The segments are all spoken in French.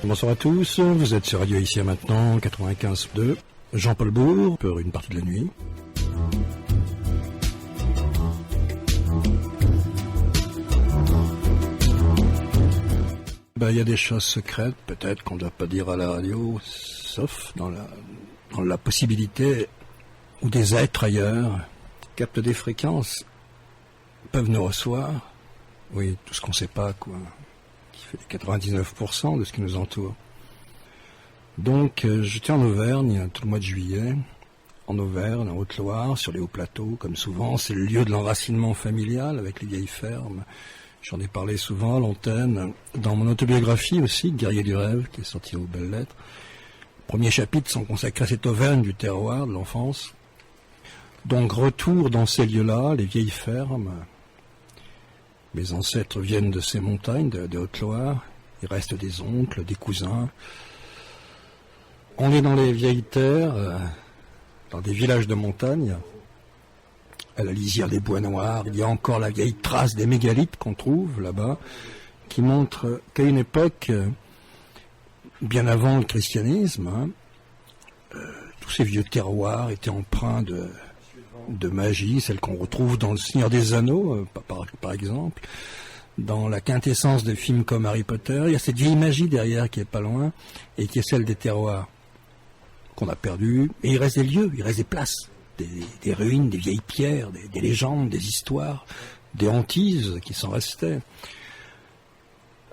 Bonsoir à tous, vous êtes sur Radio Ici et Maintenant, 95.2, Jean-Paul Bourg, pour une partie de la nuit. Il y a des choses secrètes, peut-être qu'on ne doit pas dire à la radio, sauf dans la possibilité où des êtres ailleurs captent des fréquences, peuvent nous recevoir. Oui, tout ce qu'on ne sait pas, quoi, qui fait 99% de ce qui nous entoure. Donc, j'étais en Auvergne tout le mois de juillet, en Auvergne, en Haute-Loire, sur les hauts plateaux, comme souvent. C'est le lieu de l'enracinement familial avec les vieilles fermes. J'en ai parlé souvent à l'antenne, dans mon autobiographie aussi, Guerrier du rêve, qui est sorti aux belles lettres. Les premiers chapitres sont consacrés à cette Auvergne du terroir, de l'enfance. Donc, retour dans ces lieux-là, les vieilles fermes. Mes ancêtres viennent de ces montagnes de Haute-Loire. Il reste des oncles, des cousins. On est dans les vieilles terres, dans des villages de montagne. À la lisière des bois noirs, il y a encore la vieille trace des mégalithes qu'on trouve là-bas, qui montre qu'à une époque, bien avant le christianisme, tous ces vieux terroirs étaient empreints de magie, celle qu'on retrouve dans Le Seigneur des Anneaux, par exemple, dans la quintessence de films comme Harry Potter. Il y a cette vieille magie derrière qui est pas loin, et qui est celle des terroirs qu'on a perdus. Et il reste des lieux, il reste des places. Des ruines, des vieilles pierres, des légendes, des histoires, des hantises qui sont restées,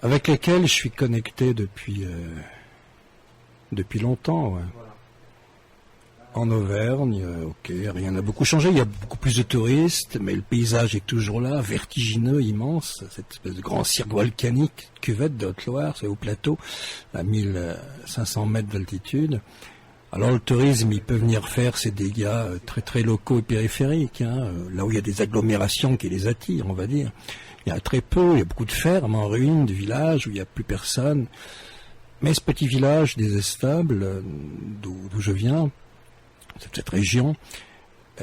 avec lesquelles je suis connecté depuis longtemps. Ouais. En Auvergne, ok, rien n'a beaucoup changé, il y a beaucoup plus de touristes, mais le paysage est toujours là, vertigineux, immense, cette espèce de grand cirque volcanique, cuvette de Haute-Loire, c'est au plateau, à 1500 mètres d'altitude. Alors le tourisme, il peut venir faire ses dégâts très très locaux et périphériques, là où il y a des agglomérations qui les attirent, on va dire. Il y a très peu, il y a beaucoup de fermes en ruine, de villages où il n'y a plus personne. Mais ce petit village des Estables, d'où je viens, cette région,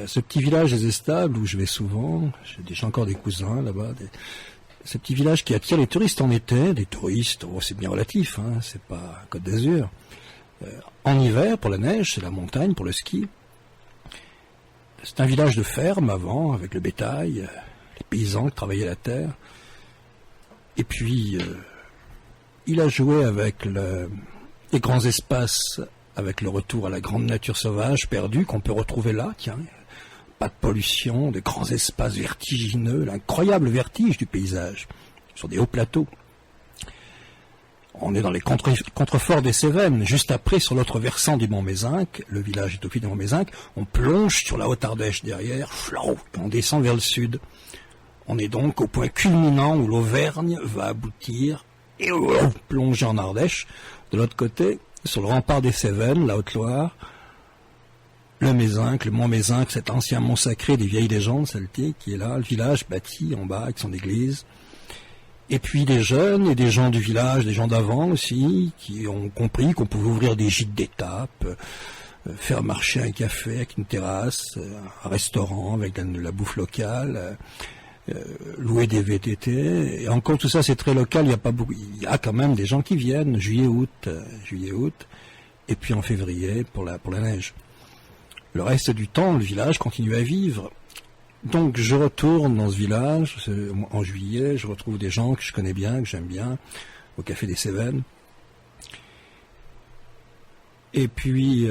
ce petit village des Estables où je vais souvent, j'ai déjà encore des cousins là-bas, ce petit village qui attire les touristes en été, des touristes, c'est bien relatif, c'est pas Côte d'Azur. En hiver, pour la neige, c'est la montagne, pour le ski. C'est un village de ferme avant, avec le bétail, les paysans qui travaillaient la terre. Et puis, il a joué avec les grands espaces, avec le retour à la grande nature sauvage perdue qu'on peut retrouver là, tiens. Pas de pollution, de grands espaces vertigineux, l'incroyable vertige du paysage, sur des hauts plateaux. On est dans les contreforts des Cévennes, juste après, sur l'autre versant du Mont Mézinc, le village est au pied du Mont Mézinc, on plonge sur la Haute-Ardèche derrière, et on descend vers le sud. On est donc au point culminant où l'Auvergne va aboutir et plonger en Ardèche. De l'autre côté, sur le rempart des Cévennes, la Haute-Loire, le Mézinc, le Mont Mézinc, cet ancien mont sacré des vieilles légendes celtiques qui est là, le village bâti en bas avec son église. Et puis des jeunes et des gens du village, des gens d'avant aussi, qui ont compris qu'on pouvait ouvrir des gîtes d'étape, faire marcher un café avec une terrasse, un restaurant avec de la bouffe locale, louer des VTT. Et encore tout ça c'est très local, il y a pas beaucoup, il y a quand même des gens qui viennent, juillet-août, et puis en février pour la neige. Le reste du temps, le village continue à vivre. Donc je retourne dans ce village, en juillet, je retrouve des gens que je connais bien, que j'aime bien, au Café des Cévennes. Et puis,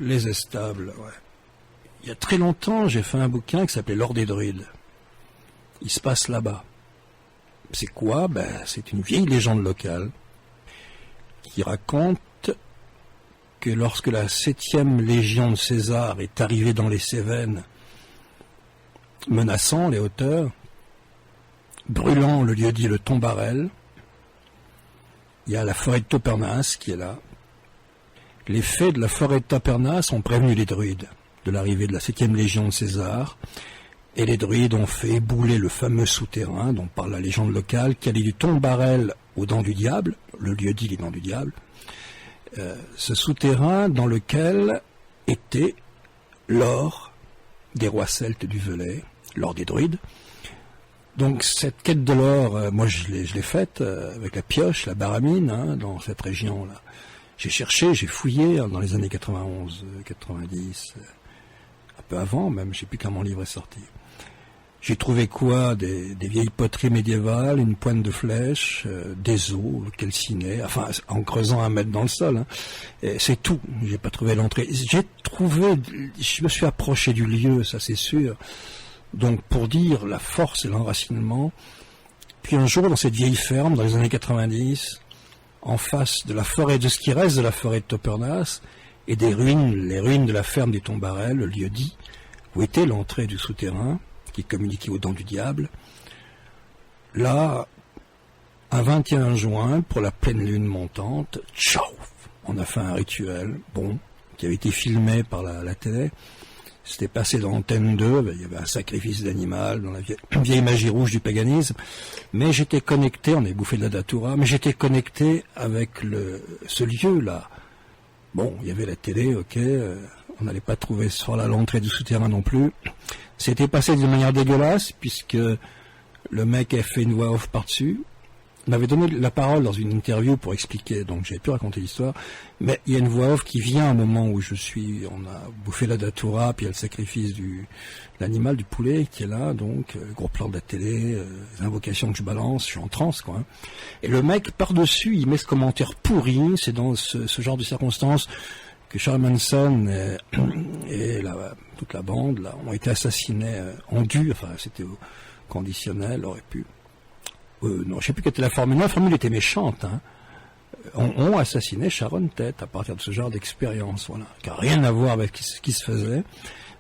les Estables, ouais. Il y a très longtemps, j'ai fait un bouquin qui s'appelait L'Or des Druides. Il se passe là-bas. C'est quoi ? C'est une vieille légende locale qui raconte que lorsque la 7e légion de César est arrivée dans les Cévennes, menaçant les hauteurs, brûlant le lieu-dit le Tombarel, il y a la forêt de Taupernas qui est là. Les fées de la forêt de Taupernas ont prévenu les druides de l'arrivée de la 7e légion de César, et les druides ont fait ébouler le fameux souterrain dont parle la légende locale, qui allait du Tombarel aux Dents du Diable, le lieu-dit les Dents du Diable, ce souterrain dans lequel était l'or des rois celtes du Velay, l'or des druides, Donc cette quête de l'or, moi je l'ai faite avec la pioche, la baramine, hein, dans cette région-là. J'ai cherché, j'ai fouillé dans les années 91, 90, un peu avant même, je sais plus quand mon livre est sorti. J'ai trouvé quoi? Des vieilles poteries médiévales, une pointe de flèche, des os calcinés, enfin en creusant 1 mètre dans le sol. Hein. C'est tout. J'ai pas trouvé l'entrée. Je me suis approché du lieu, ça c'est sûr. Donc pour dire la force et l'enracinement. Puis un jour dans cette vieille ferme, dans les années 90, en face de la forêt, de ce qui reste de la forêt de Taupernas, et des ruines, les ruines de la ferme des Tombarelles, le lieu dit, où était l'entrée du souterrain, qui communiquait aux dents du diable. Là, un 21 juin, pour la pleine lune montante, tchaou, on a fait un rituel, bon, qui avait été filmé par la télé. C'était passé dans Antenne 2, il y avait un sacrifice d'animal, dans la vieille magie rouge du paganisme. Mais j'étais connecté, on avait bouffé de la datura, mais j'étais connecté avec ce lieu-là. Bon, il y avait la télé, ok, on n'allait pas trouver sur l'entrée du souterrain non plus. C'était passé de manière dégueulasse, puisque le mec a fait une voix off par-dessus. Il m'avait donné la parole dans une interview pour expliquer, donc j'ai pu raconter l'histoire. Mais il y a une voix off qui vient au moment où on a bouffé la datura, puis il y a le sacrifice de l'animal, du poulet qui est là, donc, le gros plan de la télé, les invocations que je balance, je suis en transe, quoi. Hein. Et le mec, par-dessus, il met ce commentaire pourri, c'est dans ce genre de circonstances que Charles Manson et toute la bande là, ont été assassinés enfin c'était au conditionnel, aurait pu. Non, je sais plus quelle était la formule. Non, la formule était méchante. Hein. On assassiné Sharon Tate à partir de ce genre d'expérience, voilà, qui n'a rien à voir avec ce qui se faisait.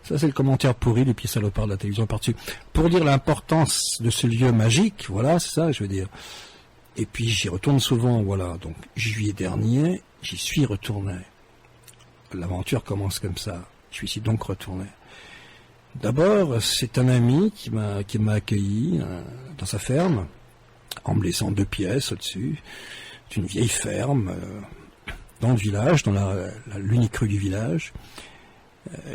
Ça, c'est le commentaire pourri des pieds salopards de la télévision par-dessus. Pour dire l'importance de ce lieu magique, voilà, c'est ça, je veux dire. Et puis j'y retourne souvent, voilà. Donc juillet dernier, j'y suis retourné. L'aventure commence comme ça. Je suis donc retourné. D'abord, c'est un ami qui m'a accueilli dans sa ferme, en me laissant 2 pièces au-dessus. C'est une vieille ferme dans le village, dans l'unique rue du village.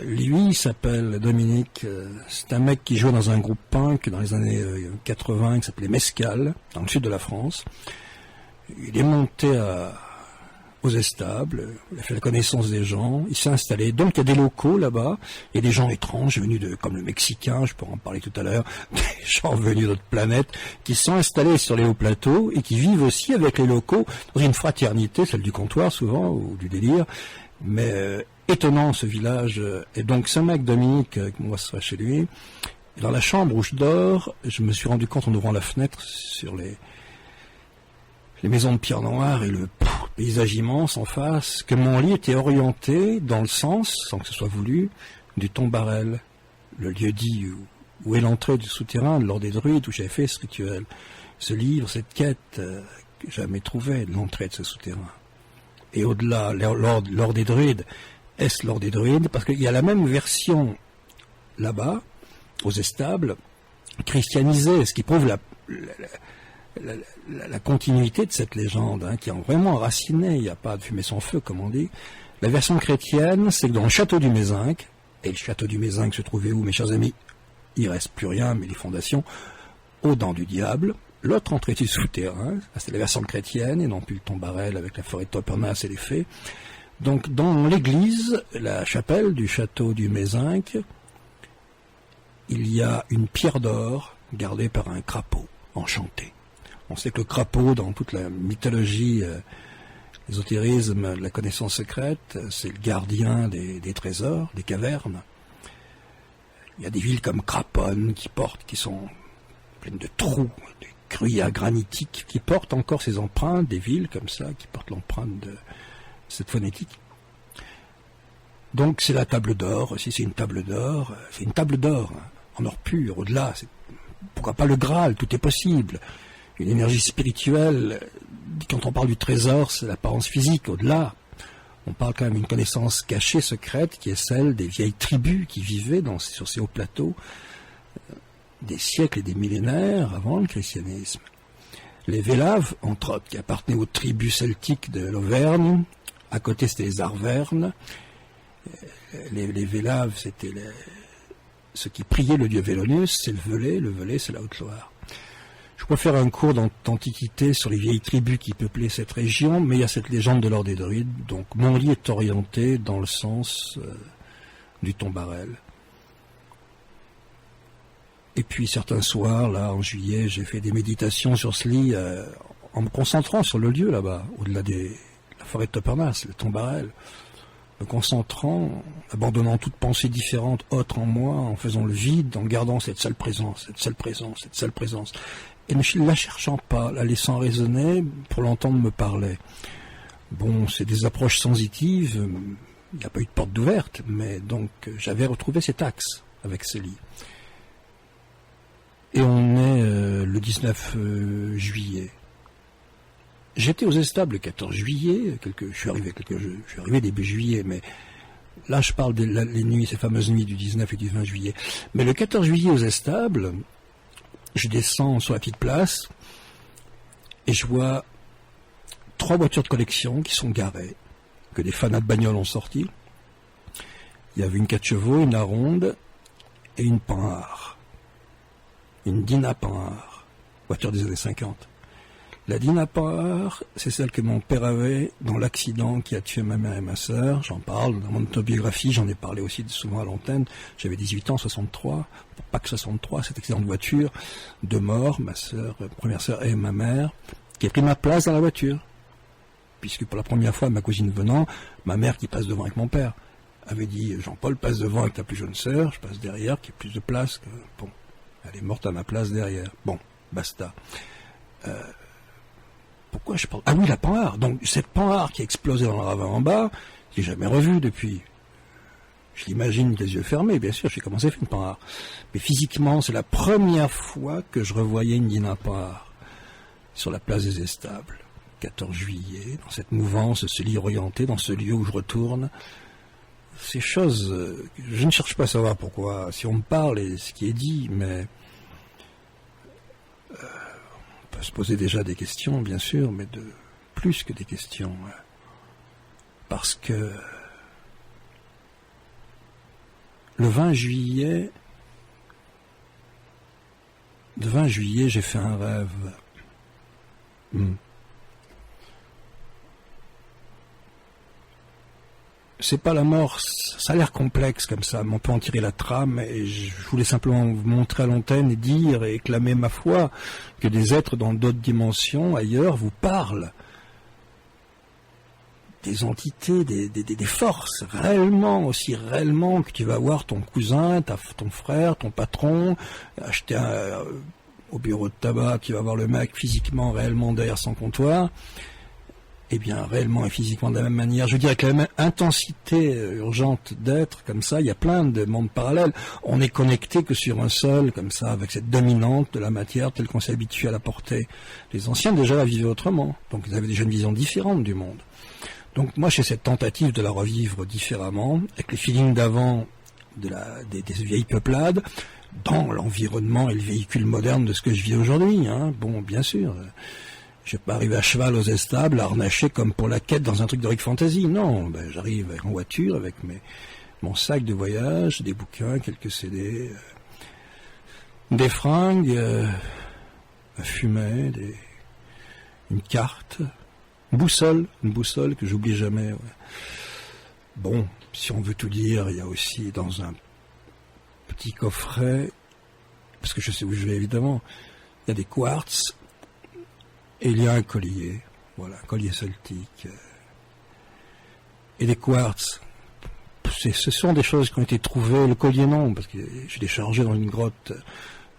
Lui, il s'appelle Dominique. C'est un mec qui jouait dans un groupe punk dans les années 80 qui s'appelait Mescal, dans le sud de la France. Il est monté aux Estables, il a fait la connaissance des gens, il s'est installé. Donc il y a des locaux là-bas, il y a des gens étranges venus comme le Mexicain, je pourrais en parler tout à l'heure, des gens venus d'autres planètes, qui sont installés sur les hauts plateaux et qui vivent aussi avec les locaux dans une fraternité, celle du comptoir souvent, ou du délire, mais étonnant ce village. Et donc ce mec Dominique, moi ce sera chez lui, dans la chambre où je dors, je me suis rendu compte en ouvrant la fenêtre sur les maisons de pierre noire et le paysage immense en face, que mon lit était orienté dans le sens, sans que ce soit voulu, du Tombarel, le lieu dit où est l'entrée du souterrain de l'Ordre des Druides, où j'avais fait ce rituel. Ce livre, cette quête que jamais trouvée de l'entrée de ce souterrain. Et au-delà, l'Ordre des Druides, est-ce l'Ordre des Druides? Parce qu'il y a la même version là-bas, aux Estables, christianisée, ce qui prouve la continuité de cette légende, hein, qui est vraiment enracinée, il n'y a pas de fumée sans feu, comme on dit. La version chrétienne, c'est que dans le château du Mézinc, et le château du Mézinc se trouvait où, mes chers amis? Il ne reste plus rien, mais les fondations, aux dents du diable. L'autre entrée du souterrain, c'est la version chrétienne, et non plus le Tombarel avec la forêt de Taupernas et les fées. Donc, dans l'église, la chapelle du château du Mézinc, il y a une pierre d'or gardée par un crapaud enchanté. On sait que le crapaud, dans toute la mythologie, l'ésotérisme, la connaissance secrète, c'est le gardien des trésors, des cavernes. Il y a des villes comme Craponne qui sont pleines de trous, des gruyères granitiques, qui portent encore ces empreintes, des villes comme ça, qui portent l'empreinte de cette phonétique. Donc c'est la table d'or, si c'est une table d'or, c'est une table d'or, hein, en or pur, au-delà, pourquoi pas le Graal, tout est possible. Une énergie spirituelle, quand on parle du trésor, c'est l'apparence physique, au-delà. On parle quand même d'une connaissance cachée, secrète, qui est celle des vieilles tribus qui vivaient sur ces hauts plateaux des siècles et des millénaires avant le christianisme. Les Vélaves, entre autres, qui appartenaient aux tribus celtiques de l'Auvergne, à côté c'était les Arvernes. Les Vélaves, c'était ceux qui priaient le dieu Vélonius, c'est le Velay c'est la Haute-Loire. Je pourrais faire un cours d'antiquité sur les vieilles tribus qui peuplaient cette région, mais il y a cette légende de l'ordre des Druides, donc mon lit est orienté dans le sens du Tombarel. Et puis certains soirs, là, en juillet, j'ai fait des méditations sur ce lit, en me concentrant sur le lieu là-bas, au-delà de la forêt de Topernas, le Tombarel, me concentrant, abandonnant toute pensée différente, autre en moi, en faisant le vide, en gardant cette seule présence, cette seule présence, cette seule présence. Et ne la cherchant pas, la laissant résonner, pour l'entendre me parler. Bon, c'est des approches sensitives, il n'y a pas eu de porte ouverte, mais donc j'avais retrouvé cet axe avec ce lit. Et on est le 19 juillet. J'étais aux Estables le 14 juillet, je suis arrivé début juillet, mais là je parle les nuits, ces fameuses nuits du 19 et du 20 juillet. Mais le 14 juillet aux Estables, je descends sur la petite place et je vois 3 voitures de collection qui sont garées, que des fanats de bagnole ont sorties. Il y avait une 4 chevaux, une Aronde et une Panhard. Une Dinah Panhard, voiture des années 50. La Dinah Panhard, c'est celle que mon père avait dans l'accident qui a tué ma mère et ma sœur. J'en parle dans mon autobiographie, j'en ai parlé aussi souvent à l'antenne. J'avais 18 ans, 63, pas que 63, cet accident de voiture, 2 morts, ma sœur, première sœur et ma mère, qui a pris ma place dans la voiture. Puisque pour la première fois, ma cousine venant, ma mère qui passe devant avec mon père, avait dit « Jean-Paul, passe devant avec ta plus jeune sœur, je passe derrière, qui a plus de place. » Bon, elle est morte à ma place derrière. Bon, basta. Pourquoi je parle? Ah oui, la Panhard. Donc, cette Panhard qui a explosé dans le ravin en bas, je l'ai jamais revue depuis. Je l'imagine les yeux fermés, bien sûr, j'ai commencé à faire une Panhard. Mais physiquement, c'est la première fois que je revoyais une Dinah Panhard sur la place des Estables. 14 juillet, dans cette mouvance, ce lit orienté, dans ce lieu où je retourne. Ces choses, je ne cherche pas à savoir pourquoi, si on me parle et ce qui est dit, mais on peut se poser déjà des questions, bien sûr, mais de plus que des questions. Parce que le 20 juillet, j'ai fait un rêve. C'est pas la mort, ça a l'air complexe comme ça, mais on peut en tirer la trame, et je voulais simplement vous montrer à l'antenne et dire et clamer ma foi que des êtres dans d'autres dimensions, ailleurs, vous parlent. Des entités, des forces, réellement, aussi réellement que tu vas voir ton cousin, ton frère, ton patron, acheter au bureau de tabac, tu vas voir le mec physiquement, réellement derrière son comptoir. Eh bien, réellement et physiquement de la même manière. Je dirais que la même intensité urgente d'être, comme ça, il y a plein de mondes parallèles. On est connecté que sur un seul, comme ça, avec cette dominante de la matière telle qu'on s'est habitué à la porter. Les anciens, déjà, la vivaient autrement. Donc, ils avaient déjà une vision différente du monde. Donc, moi, j'ai cette tentative de la revivre différemment, avec les feelings d'avant des vieilles peuplades, dans l'environnement et le véhicule moderne de ce que je vis aujourd'hui. Hein. Bon, bien sûr... Je ne vais pas arriver à cheval aux Estables, harnaché comme pour la quête dans un truc de Rick Fantasy. Non, j'arrive en voiture avec mon sac de voyage, des bouquins, quelques CD, des fringues, à fumer, une carte, une boussole que j'oublie jamais. Ouais. Bon, si on veut tout dire, il y a aussi dans un petit coffret, parce que je sais où je vais évidemment, il y a des quartz. Et il y a un collier, voilà, un collier celtique. Et des quartz. Ce sont des choses qui ont été trouvées. Le collier, non, parce que je l'ai chargé dans une grotte,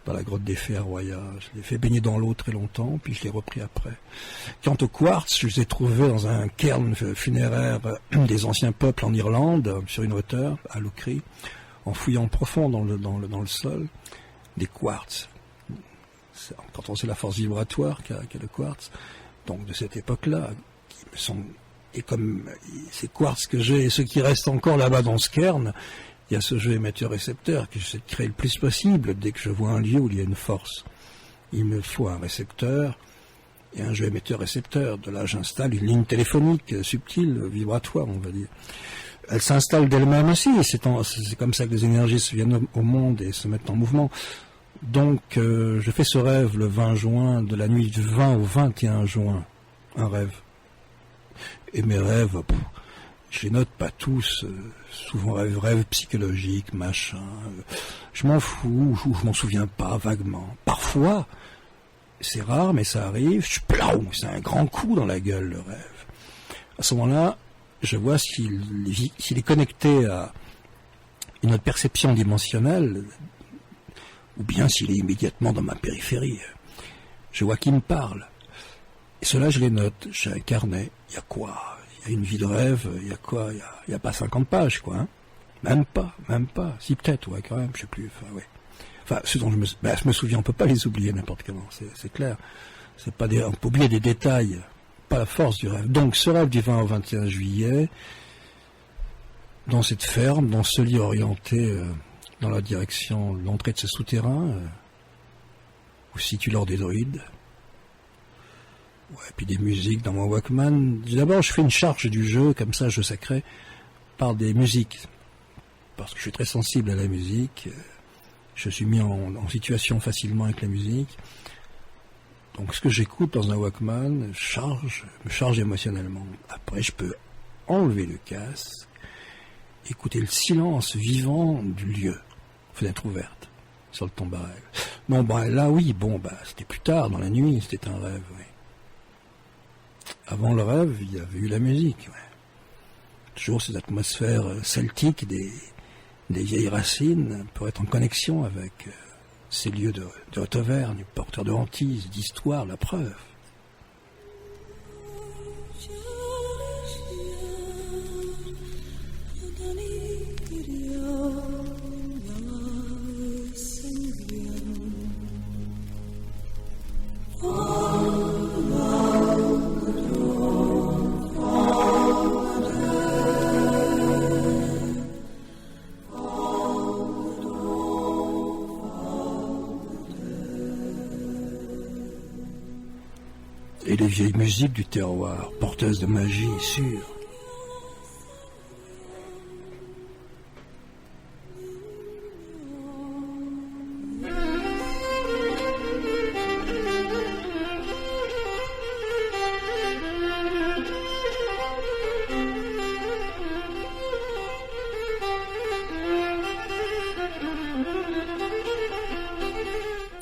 dans la grotte des Fées à Roya. Je l'ai fait baigner dans l'eau très longtemps, puis je l'ai repris après. Quant aux quartz, je les ai trouvés dans un cairn funéraire des anciens peuples en Irlande, sur une hauteur, à Loughree, en fouillant profond dans le sol, des quartz. Quand on sait la force vibratoire qu'a le quartz, donc de cette époque-là, qui me sont, et comme ces quartz que j'ai et ceux qui restent encore là-bas dans ce cairn, il y a ce jeu émetteur-récepteur que j'essaie de créer le plus possible. Dès que je vois un lieu où il y a une force, il me faut un récepteur et un jeu émetteur-récepteur. De là, j'installe une ligne téléphonique subtile, vibratoire, on va dire. Elle s'installe d'elle-même aussi, c'est comme ça que les énergies se viennent au monde et se mettent en mouvement. Donc, je fais ce rêve le 20 juin, de la nuit du 20 au 21 juin. Un rêve. Et mes rêves, je les note pas tous. Souvent rêves psychologiques, machin. Je m'en fous, je m'en souviens pas vaguement. Parfois, c'est rare, mais ça arrive. C'est un grand coup dans la gueule, le rêve. À ce moment-là, je vois s'il est connecté à une autre perception dimensionnelle, ou bien s'il est immédiatement dans ma périphérie. Je vois qui me parle. Et cela, je les note. J'ai un carnet. Il y a quoi? Il y a une vie de rêve. Il y a quoi? Il y a pas 50 pages, quoi. Hein, même pas. Si, peut-être, ouais, quand même, je sais plus. Enfin, ce dont je me souviens, on peut pas les oublier n'importe comment. C'est clair. C'est pas on peut oublier des détails. Pas la force du rêve. Donc, ce rêve du 20 au 21 juillet, dans cette ferme, dans ce lit orienté dans la direction de l'entrée de ce souterrain, où se situe l'or des druides. Ouais, puis des musiques dans mon Walkman. D'abord, je fais une charge du jeu, comme ça, jeu sacré, par des musiques. Parce que je suis très sensible à la musique. Je suis mis en situation facilement avec la musique. Donc, ce que j'écoute dans un Walkman me charge émotionnellement. Après, je peux enlever le casque, écouter le silence vivant du lieu, fenêtre ouverte, sur le tombarel. Non, là, oui, c'était plus tard, dans la nuit, c'était un rêve, oui. Avant le rêve, il y avait eu la musique, ouais. Toujours cette atmosphère celtique des vieilles racines pour être en connexion avec ces lieux de Haute-Auvergne, porteurs de hantises, d'histoire, la preuve. Et les vieilles musiques du terroir, porteuses de magie, sûre.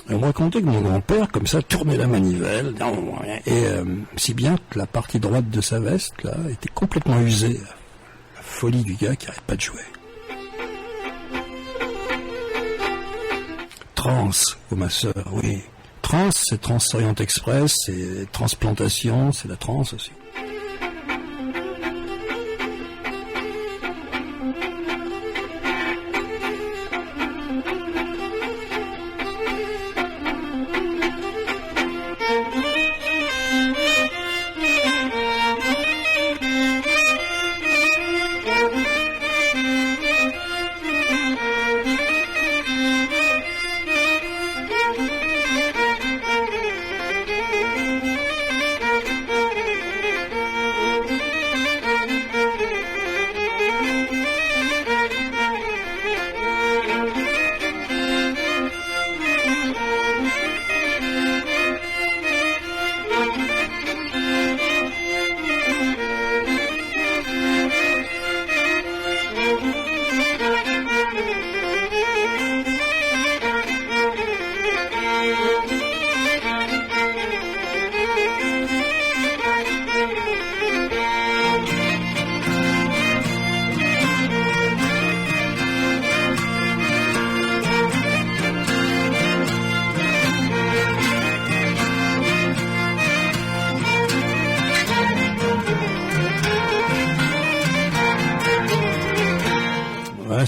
On me racontait que mon grand-père, comme ça, tournait la manivelle, et si bien que la partie droite de sa veste, là, était complètement usée. La folie du gars qui n'arrête pas de jouer. Trans, ma sœur, oui. Trans, c'est Trans-Orient Express, c'est transplantation, c'est la trans aussi.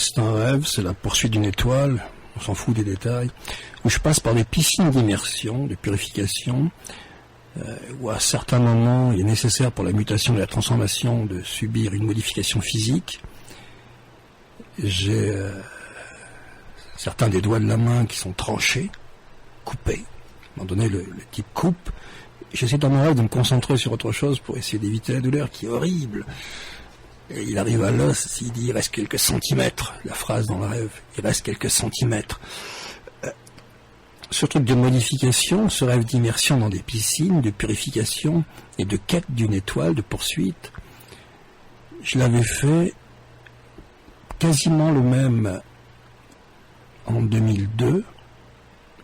C'est un rêve, c'est la poursuite d'une étoile, on s'en fout des détails, où je passe par des piscines d'immersion, de purification, où à certains moments il est nécessaire pour la mutation et la transformation de subir une modification physique. J'ai certains des doigts de la main qui sont tranchés, coupés. À un moment donné, le type coupe. J'essaie dans mon rêve de me concentrer sur autre chose pour essayer d'éviter la douleur qui est horrible. Et il arrive à l'os, il dit il reste quelques centimètres, la phrase dans le rêve, il reste quelques centimètres. ce truc de modification, ce rêve d'immersion dans des piscines, de purification et de quête d'une étoile, de poursuite, je l'avais fait quasiment le même en 2002,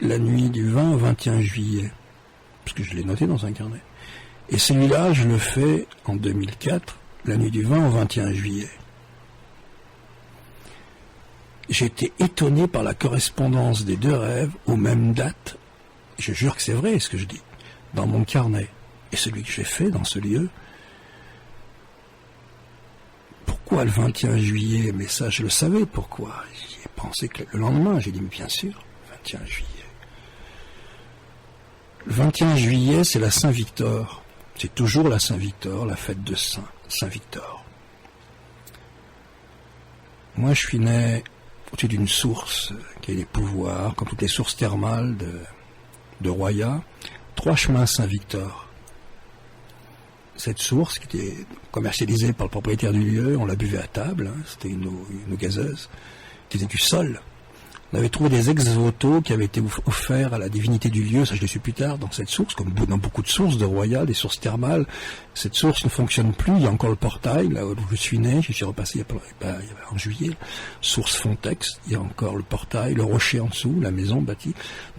la nuit du 20 au 21 juillet, parce que je l'ai noté dans un carnet. Et celui-là, je le fais en 2004, la nuit du 20 au 21 juillet. J'ai été étonné par la correspondance des deux rêves aux mêmes dates. Je jure que c'est vrai ce que je dis, dans mon carnet. Et celui que j'ai fait dans ce lieu. Pourquoi le 21 juillet? Mais ça, je le savais pourquoi. J'y ai pensé que le lendemain, j'ai dit, mais bien sûr, 21 juillet. Le 21 juillet, c'est la Saint-Victor. C'est toujours la Saint-Victor, la fête de Saint-Victor. Moi, je suis né au-dessus d'une source qui a des pouvoirs, comme toutes les sources thermales de Roya, 3 chemins Saint-Victor. Cette source, qui était commercialisée par le propriétaire du lieu, on la buvait à table, hein, c'était une eau gazeuse, qui était du sol. On avait trouvé des ex-voto qui avaient été offerts à la divinité du lieu, ça je l'ai su plus tard, dans cette source, comme dans beaucoup de sources de Roya, des sources thermales. Cette source ne fonctionne plus, il y a encore le portail, là où je suis né, je suis repassé en juillet, source Fontex, il y a encore le portail, le rocher en dessous, la maison bâtie.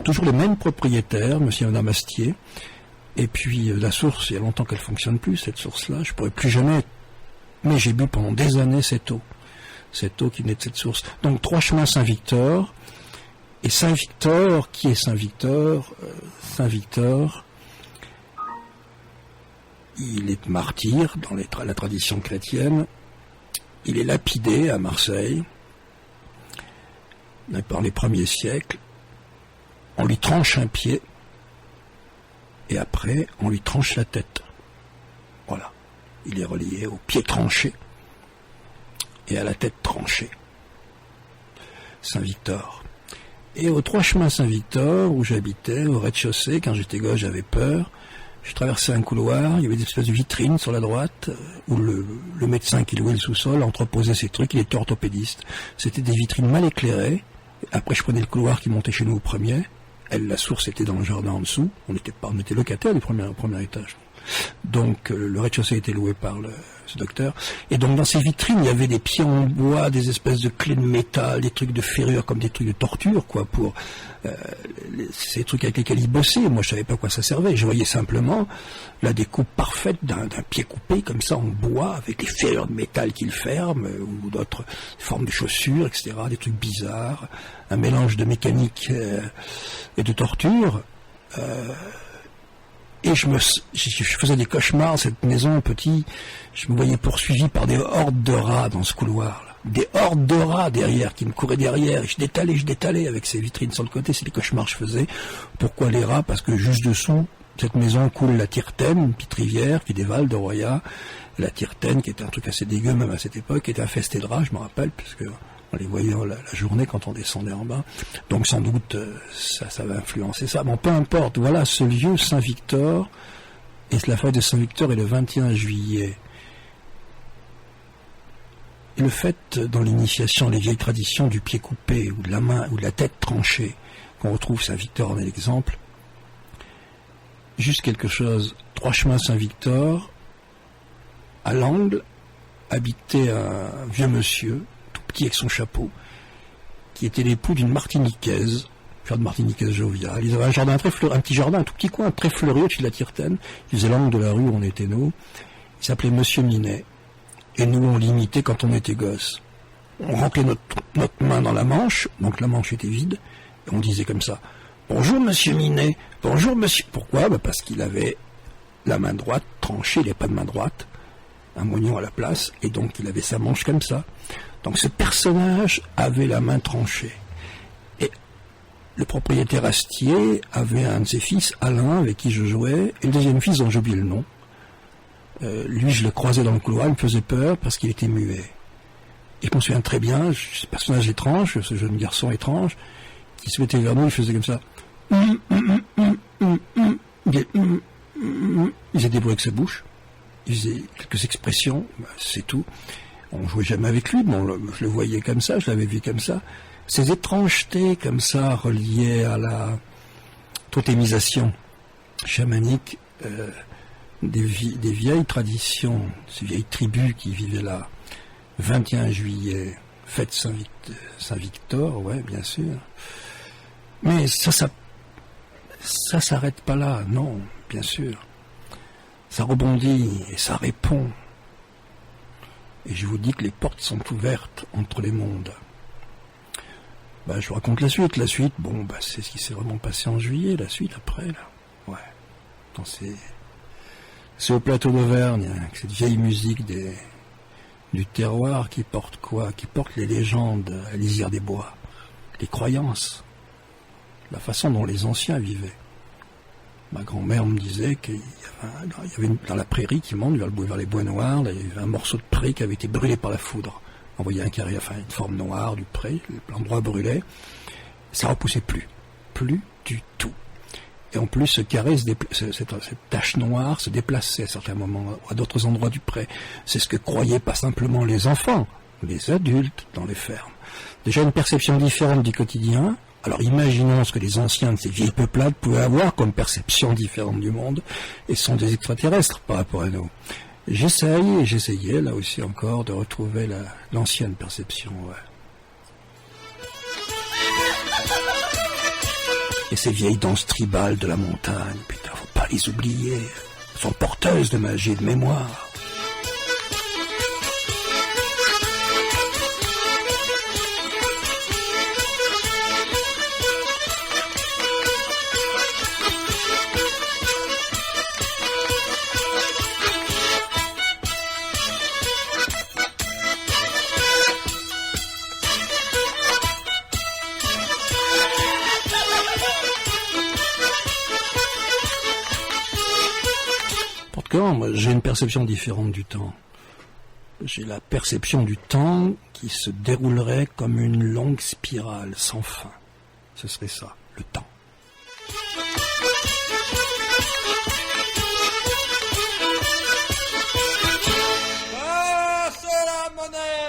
Toujours les mêmes propriétaires, monsieur et madame Astier. Et puis la source, il y a longtemps qu'elle ne fonctionne plus, cette source-là, je ne pourrais plus jamais... Mais j'ai bu pendant des années cette eau qui venait de cette source. Donc 3 chemins Saint-Victor. Et Saint-Victor, qui est Saint-Victor? Saint-Victor, il est martyr dans la tradition chrétienne. Il est lapidé à Marseille, dans les premiers siècles. On lui tranche un pied, et après, on lui tranche la tête. Voilà. Il est relié au pied tranché et à la tête tranchée. Saint-Victor. Et aux 3 chemins Saint-Victor, où j'habitais, au rez-de-chaussée, quand j'étais gosse, j'avais peur. Je traversais un couloir, il y avait des espèces de vitrines sur la droite, où le médecin qui louait le sous-sol entreposait ses trucs, il était orthopédiste. C'était des vitrines mal éclairées. Après, je prenais le couloir qui montait chez nous au premier. La source était dans le jardin en dessous. On était locataire du premier étage. Donc, le rez-de-chaussée était loué par ce docteur. Et donc, dans ces vitrines, il y avait des pieds en bois, des espèces de clés de métal, des trucs de ferrure, comme des trucs de torture, quoi, pour ces trucs avec lesquels il bossait. Moi, je savais pas à quoi ça servait. Je voyais simplement la découpe parfaite d'un pied coupé, comme ça, en bois, avec des ferrures de métal qu'il ferme, ou d'autres formes de chaussures, etc., des trucs bizarres, un mélange de mécanique et de torture. Et je faisais des cauchemars dans cette maison petit. Je me voyais poursuivi par des hordes de rats dans ce couloir-là. Des hordes de rats derrière, qui me couraient derrière. Et je détalais avec ces vitrines sur le côté. C'est des cauchemars que je faisais. Pourquoi les rats? Parce que juste dessous cette maison coule la Tirtaine, une petite rivière qui dévale de Roya. La Tirtaine, qui était un truc assez dégueu même à cette époque, qui était infestée de rats, je me rappelle, puisque on les voyait la journée quand on descendait en bas. Donc sans doute ça va influencer ça. Bon, peu importe, voilà ce lieu Saint-Victor, et la fête de Saint-Victor est le 21 juillet. Et le fait, dans l'initiation, les vieilles traditions du pied coupé, ou de la main, ou de la tête tranchée, qu'on retrouve Saint-Victor en est l'exemple, juste quelque chose, 3 chemins Saint-Victor, à l'angle, habitait un vieux monsieur, qui avec son chapeau, qui était l'époux d'une Martiniquaise, faire de Martiniquaise joviale. Ils avaient un jardin très fleuri, un petit jardin, un tout petit coin très fleuri au-dessus de la Tirtaine. Ils faisaient l'angle de la rue où on était nous. Il s'appelait Monsieur Minet. Et nous, on l'imitait quand on était gosses. On rentrait notre main dans la manche, donc la manche était vide, et on disait comme ça: bonjour Monsieur Minet, bonjour Monsieur. Pourquoi? Parce qu'il avait la main droite tranchée, il n'avait pas de main droite, un moignon à la place, et donc il avait sa manche comme ça. Donc ce personnage avait la main tranchée. Et le propriétaire Astier avait un de ses fils, Alain, avec qui je jouais, et le deuxième fils dont j'ai oublié le nom. Lui, je le croisais dans le couloir, il me faisait peur parce qu'il était muet. Et je m'en souviens très bien, ce personnage étrange, ce jeune garçon étrange, qui se mettait vers nous, il faisait comme ça. Il faisait des bruits avec sa bouche, il faisait quelques expressions, c'est tout. On jouait jamais avec lui, mais je le voyais comme ça, je l'avais vu comme ça. Ces étrangetés comme ça, reliées à totémisation chamanique des vieilles traditions, ces vieilles tribus qui vivaient là. 21 juillet, fête Saint-Victor, ouais, bien sûr. Mais ça s'arrête pas là, non, bien sûr. Ça rebondit et ça répond. Et je vous dis que les portes sont ouvertes entre les mondes. Je vous raconte la suite. La suite, c'est ce qui s'est vraiment passé en juillet, la suite après, là. Ouais. C'est au plateau d'Auvergne, avec cette vieille musique du terroir qui porte quoi? Qui porte les légendes à lisière des bois, les croyances, la façon dont les anciens vivaient. Ma grand-mère me disait qu'il y avait dans la prairie qui monte vers les bois noirs, là, il y avait un morceau de pré qui avait été brûlé par la foudre. On voyait un carré, une forme noire du pré, l'endroit brûlait. Ça repoussait plus du tout. Et en plus, ce carré, cette tache noire se déplaçait à certains moments, à d'autres endroits du pré. C'est ce que croyaient pas simplement les enfants, les adultes dans les fermes. Déjà une perception différente du quotidien. Alors imaginons ce que les anciens de ces vieilles peuplades pouvaient avoir comme perception différente du monde, et sont des extraterrestres par rapport à nous. J'essayais là aussi encore de retrouver l'ancienne perception. Ouais. Et ces vieilles danses tribales de la montagne, putain, faut pas les oublier. Elles sont porteuses de magie et de mémoire. Moi, j'ai une perception différente du temps. J'ai la perception du temps qui se déroulerait comme une longue spirale sans fin. Ce serait ça, le temps. C'est la monnaie.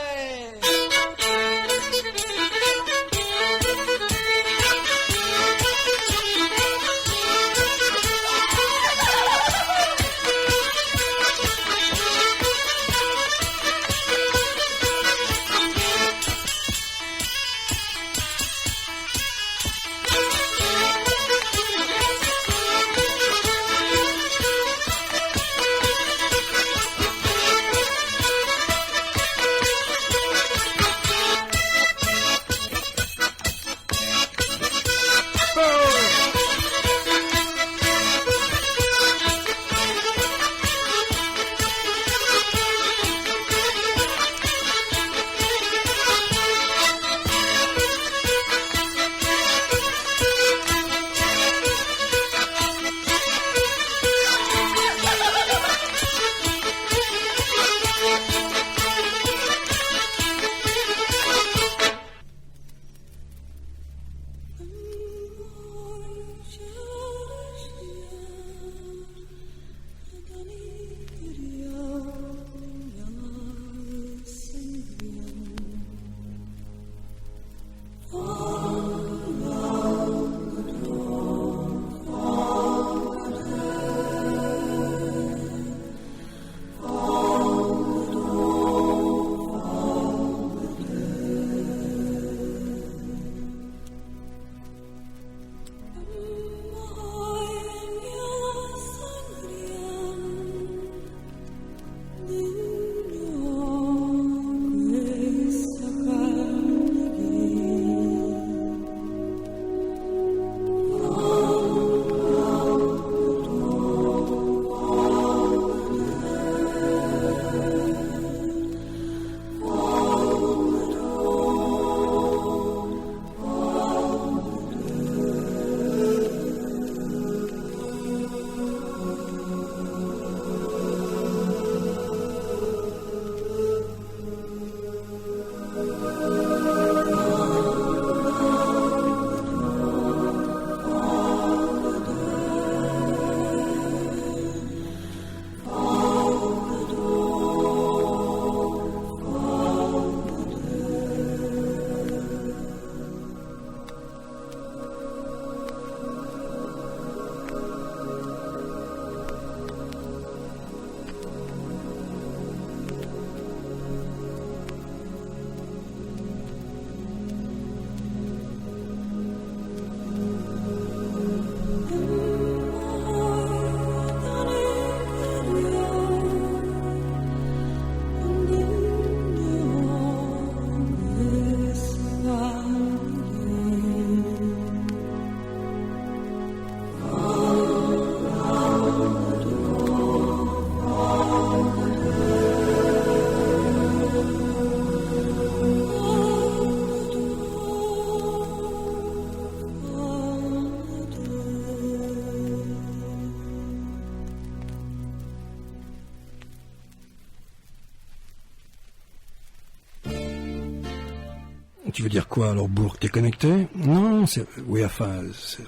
Tu veux dire quoi alors, Bourg? T'es connecté? Non, oui, enfin,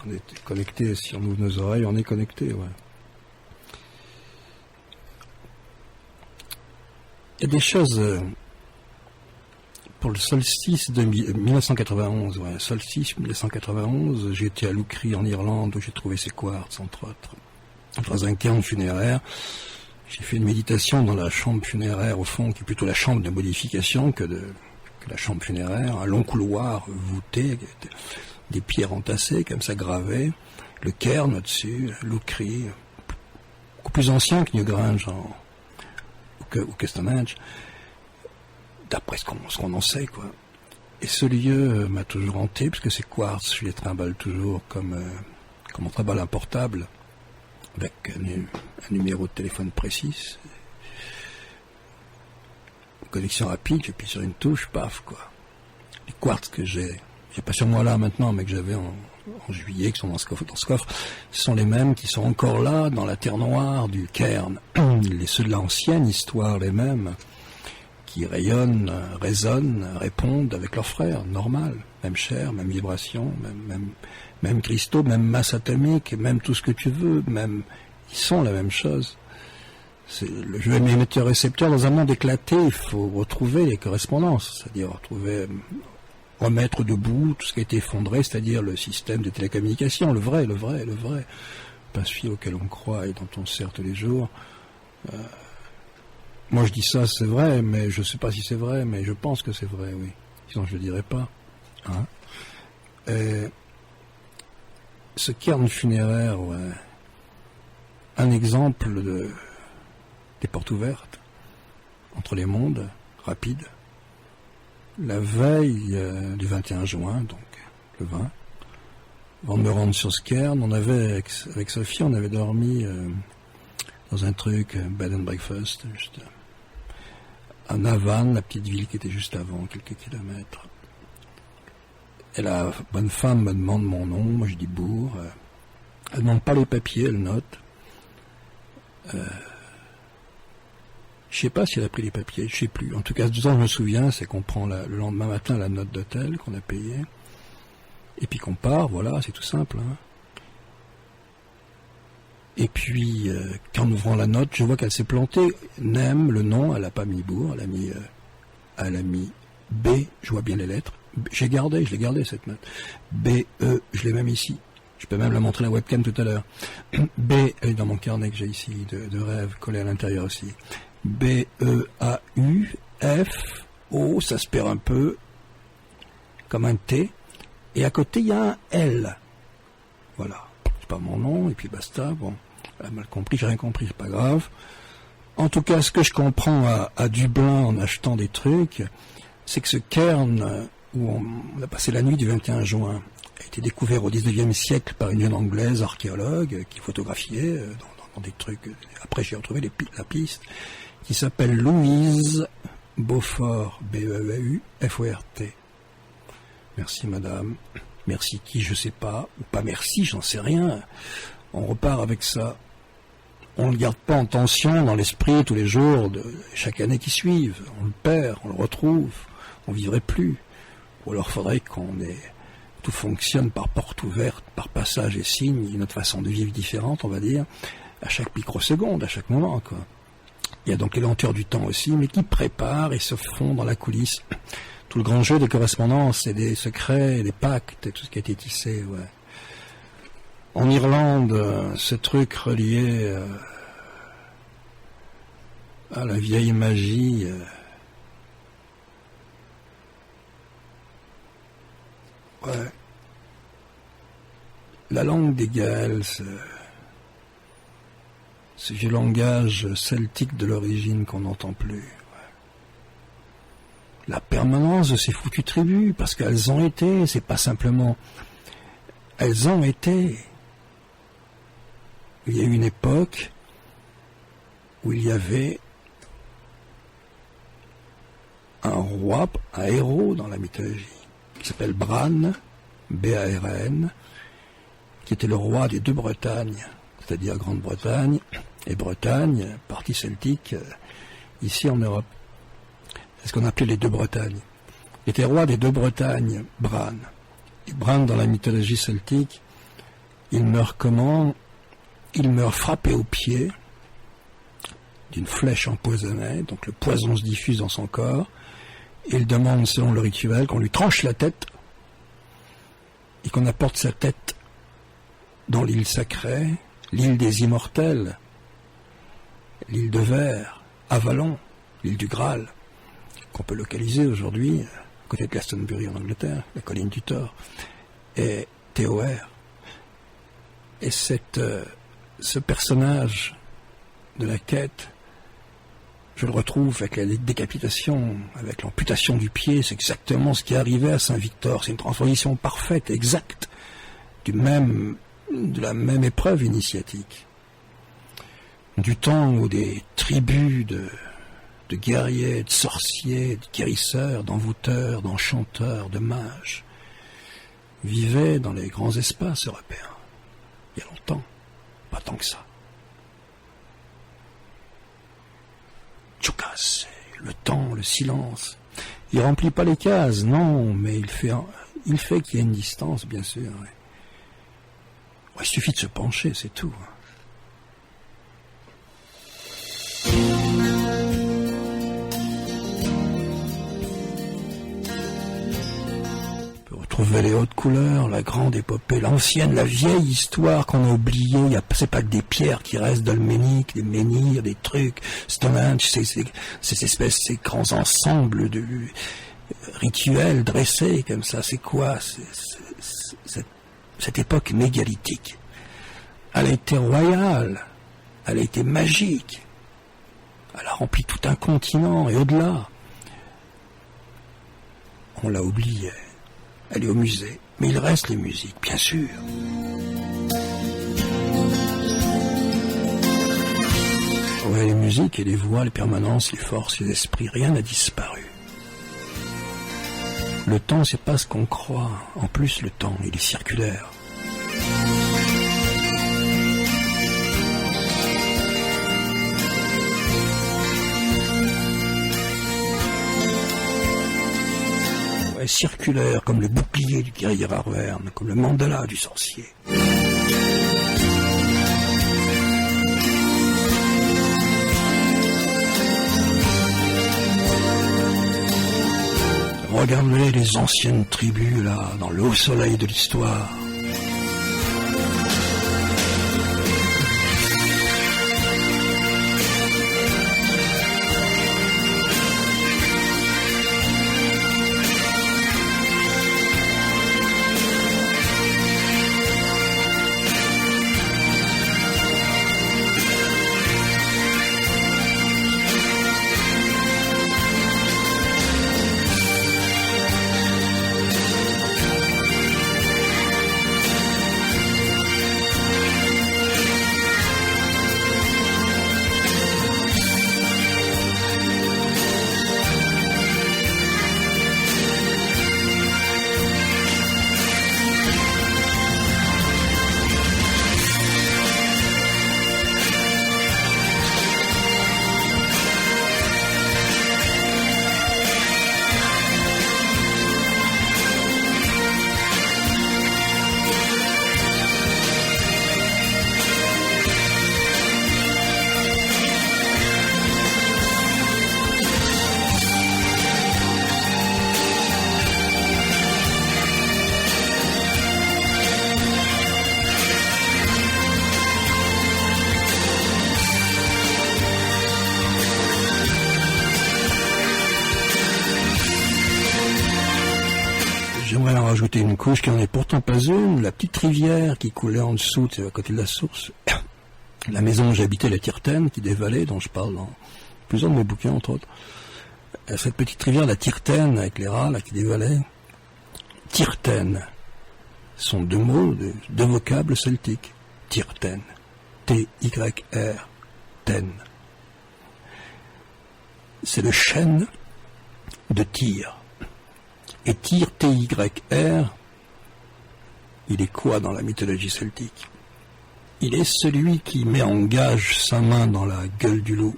on est connecté, si on ouvre nos oreilles, on est connecté, ouais. Il y a des choses... pour le solstice de 1991, ouais, solstice 1991, j'ai été à Loucrie en Irlande où j'ai trouvé ces quartz, entre autres. Dans un cairn funéraire, j'ai fait une méditation dans la chambre funéraire, au fond, qui est plutôt la chambre de modification que la chambre funéraire. Un long couloir voûté, des pierres entassées, comme ça gravées, le cairn au-dessus, Loucrie, beaucoup plus ancien que Newgrange ou que Stonehenge, d'après ce qu'on en sait, quoi. Et ce lieu m'a toujours hanté, parce que ces quartz, je les trimballe toujours comme on trimballe un portable, avec un numéro de téléphone précis. Connexion rapide, j'appuie sur une touche, paf, quoi. Les quartz que j'ai pas sur moi là maintenant, mais que j'avais en juillet, qui sont dans ce coffre, ce sont les mêmes qui sont encore là, dans la terre noire du cairn. Ceux de l'ancienne histoire, les mêmes, qui rayonnent, résonnent, répondent avec leurs frères, normal, même chair, même vibration, même cristaux, même masse atomique, même tout ce que tu veux, même ils sont la même chose. C'est le jeu émetteur-récepteur dans un monde éclaté, il faut retrouver les correspondances, c'est-à-dire remettre debout tout ce qui a été effondré, c'est-à-dire le système de télécommunication, le vrai, pas celui auquel on croit et dont on se sert tous les jours. Moi je dis ça, c'est vrai, mais je ne sais pas si c'est vrai, mais je pense que c'est vrai, oui. Sinon je ne le dirais pas. Hein. Ce cairn funéraire, ouais. Un exemple des portes ouvertes entre les mondes, rapide. La veille du 21 juin, donc le 20, avant de me rendre sur ce cairn, on avait, avec Sophie, on avait dormi dans un truc, bed and breakfast, juste à Navan, la petite ville qui était juste avant, quelques kilomètres. Et la bonne femme me demande mon nom, moi je dis Bourg. Elle ne demande pas les papiers, elle note. Je sais pas si elle a pris les papiers, je sais plus. En tout cas, ce dont je me souviens, c'est qu'on prend le lendemain matin la note d'hôtel qu'on a payée, et puis qu'on part, voilà, c'est tout simple. Hein. Et puis, qu'en ouvrant la note, je vois qu'elle s'est plantée. Nem, le nom, elle n'a pas mis Bourg, elle a mis B, je vois bien les lettres. Je l'ai gardé cette note. B, E, je l'ai même ici. Je peux même la montrer à la webcam tout à l'heure. B, elle est dans mon carnet que j'ai ici, de rêve, collé à l'intérieur aussi. B, E, A, U, F, O, ça se perd un peu, comme un T. Et à côté, il y a un L. Voilà. C'est pas mon nom, et puis basta. Bon, elle a mal compris, j'ai rien compris, c'est pas grave. En tout cas, ce que je comprends à Dublin en achetant des trucs, c'est que ce cairn où on a passé la nuit du 21 juin a été découvert au 19e siècle par une jeune anglaise archéologue qui photographiait dans des trucs. Après, j'ai retrouvé la piste, qui s'appelle Louise Beaufort, B-E-U-F-O-R-T. Merci madame. Merci qui, je sais pas, ou pas merci, j'en sais rien. On repart avec ça. On ne le garde pas en tension dans l'esprit tous les jours de chaque année qui suivent. On le perd, on le retrouve, on vivrait plus. Ou alors faudrait tout fonctionne par porte ouverte, par passage et signe, une autre façon de vivre différente, on va dire, à chaque microseconde, à chaque moment, quoi. Il y a donc les lenteurs du temps aussi, mais qui préparent et se font dans la coulisse. Tout le grand jeu des correspondances et des secrets et des pactes et tout ce qui a été tissé, ouais. En Irlande, ce truc relié à la vieille magie, ouais. La langue des Gaëls, ce vieux langage celtique de l'origine qu'on n'entend plus. Ouais. La permanence de ces foutues tribus, parce qu'elles ont été, c'est pas simplement... Elles ont été. Il y a eu une époque où il y avait un roi, un héros dans la mythologie, qui s'appelle Bran, B-A-R-A-N, qui était le roi des deux Bretagnes, c'est-à-dire Grande-Bretagne et Bretagne, partie celtique, ici en Europe. C'est ce qu'on appelait les deux Bretagnes. était roi des deux Bretagnes, Bran. Et Bran, dans la mythologie celtique, il meurt comment? Il meurt frappé au pied d'une flèche empoisonnée, donc le poison se diffuse dans son corps. Il demande, selon le rituel, qu'on lui tranche la tête et qu'on apporte sa tête dans l'île sacrée, l'île des immortels, l'île de Verre, Avalon, l'île du Graal, qu'on peut localiser aujourd'hui à côté de Glastonbury en Angleterre, la colline du Thor, et TOR. Et ce personnage de la quête, je le retrouve avec la décapitation, avec l'amputation du pied. C'est exactement ce qui est arrivé à Saint-Victor. C'est une transposition parfaite, exacte, de la même épreuve initiatique. Du temps où des tribus de guerriers, de sorciers, de guérisseurs, d'envoûteurs, d'enchanteurs, de mages vivaient dans les grands espaces européens. Il y a longtemps, pas tant que ça. Tchoukas, le temps, le silence. Il remplit pas les cases, non, mais il fait qu'il y a une distance, bien sûr. Ouais. Ouais, il suffit de se pencher, c'est tout. Trouver les hautes couleurs, la grande épopée, l'ancienne, la vieille histoire qu'on a oubliée. C'est pas que des pierres qui restent dolméniques, des menhirs, des trucs, Stonehenge, ces espèces, ces grands ensembles de rituels dressés comme ça. C'est quoi cette époque mégalithique? Elle a été royale, elle a été magique, elle a rempli tout un continent et au-delà. On l'a oubliée. Elle est au musée, mais il reste les musiques, bien sûr. Ouais, les musiques et les voix, les permanences, les forces, les esprits, rien n'a disparu. Le temps, c'est pas ce qu'on croit. En plus, le temps, il est circulaire. Circulaire, comme le bouclier du guerrier Arverne, comme le mandala du sorcier. Regardez les anciennes tribus, là, dans le haut soleil de l'histoire. J'aimerais en rajouter une couche qui n'en est pourtant pas une, la petite rivière qui coulait en dessous, à côté de la source. La maison où j'habitais, la Tirtaine, qui dévalait, dont je parle dans plusieurs de mes bouquins, entre autres. Cette petite rivière, la Tirtaine, avec les rats là, qui dévalaient. Tirtaine sont deux mots, deux vocables celtiques. Tirtaine. T-Y-R. Ten. C'est le chêne de Tyr. Et Tyr, T-Y-R, il est quoi dans la mythologie celtique? Il est celui qui met en gage sa main dans la gueule du loup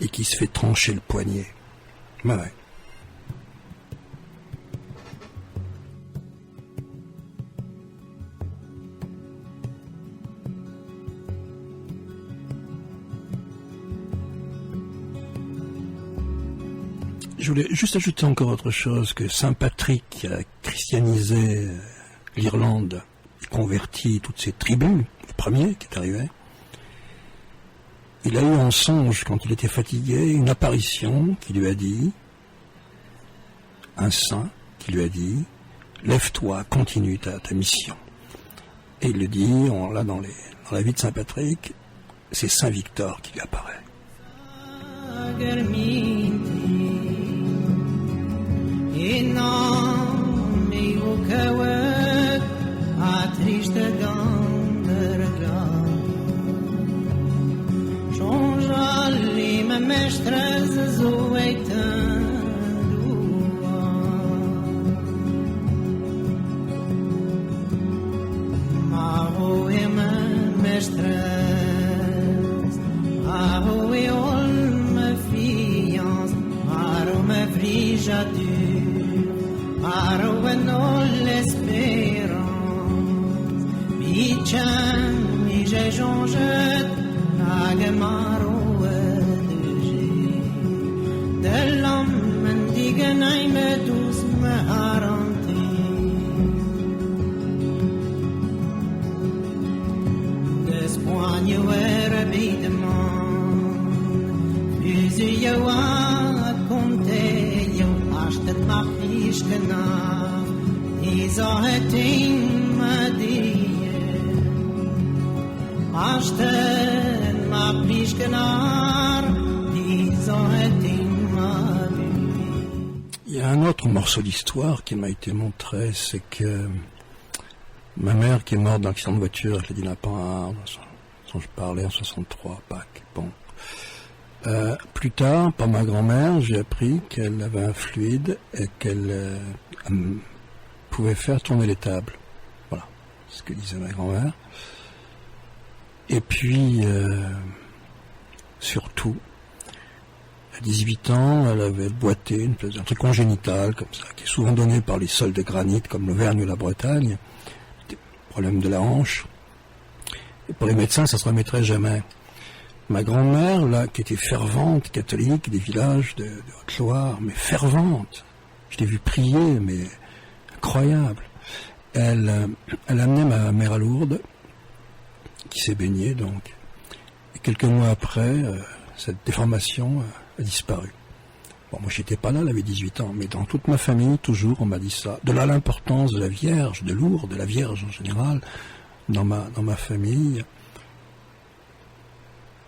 et qui se fait trancher le poignet. Ouais. Je voulais juste ajouter encore autre chose, que Saint Patrick, qui a christianisé l'Irlande, et converti toutes ces tribus, le premier qui est arrivé, il a eu en songe, quand il était fatigué, une apparition qui lui a dit, un saint qui lui a dit, lève-toi, continue ta mission. Et il le dit, là dans la vie de Saint Patrick, c'est Saint Victor qui lui apparaît. Il y a un autre morceau d'histoire qui m'a été montré, c'est que ma mère qui est morte dans l'accident de voiture, je l'ai dit dont je parlais en 63, Pâques, bon. Plus tard, par ma grand-mère, j'ai appris qu'elle avait un fluide et qu'elle pouvait faire tourner les tables. Voilà, c'est ce que disait ma grand-mère. Et puis, surtout, à 18 ans, elle avait boité un truc congénital, comme ça, qui est souvent donné par les sols de granit, comme l'Auvergne ou la Bretagne, des problèmes de la hanche. Et pour les médecins, ça se remettrait jamais. Ma grand-mère, là, qui était fervente, catholique, des villages de Haute-Loire, mais fervente, je l'ai vu prier, mais incroyable. Elle amenait ma mère à Lourdes, qui s'est baignée, donc. Et quelques mois après, cette déformation a disparu. Bon, moi, j'étais pas là, elle avait 18 ans, mais dans toute ma famille, toujours, on m'a dit ça. De là l'importance de la Vierge, de Lourdes, de la Vierge en général, dans ma famille.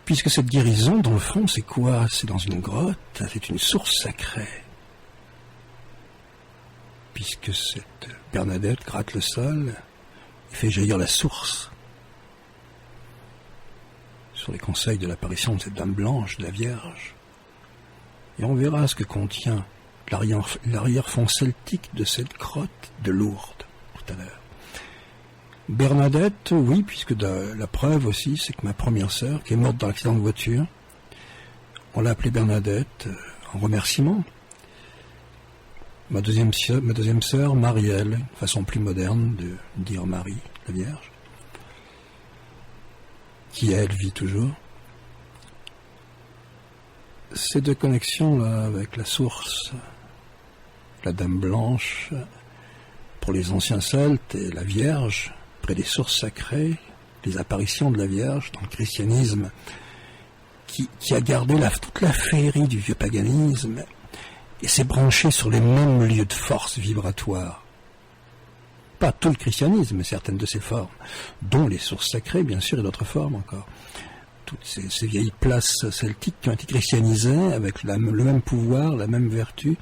Puisque cette guérison, dans le fond, c'est quoi? C'est dans une grotte, c'est une source sacrée. Puisque cette Bernadette gratte le sol et fait jaillir la source. Sur les conseils de l'apparition de cette Dame Blanche, de la Vierge. Et on verra ce que contient l'arrière-fond celtique de cette grotte de Lourdes, tout à l'heure. Bernadette, oui, puisque la preuve aussi, c'est que ma première sœur, qui est morte dans l'accident de voiture, on l'a appelée Bernadette en remerciement. Ma deuxième sœur, Marielle, une façon plus moderne de dire Marie, la Vierge, qui elle vit toujours. Ces deux connexions-là avec la source, la Dame Blanche, pour les anciens Celtes, et la Vierge, près des sources sacrées, les apparitions de la Vierge dans le christianisme, qui a gardé toute la féerie du vieux paganisme et s'est branché sur les mêmes lieux de force vibratoire. Pas tout le christianisme, mais certaines de ses formes, dont les sources sacrées, bien sûr, et d'autres formes encore. Toutes ces vieilles places celtiques qui ont été christianisées avec le même pouvoir, la même vertu,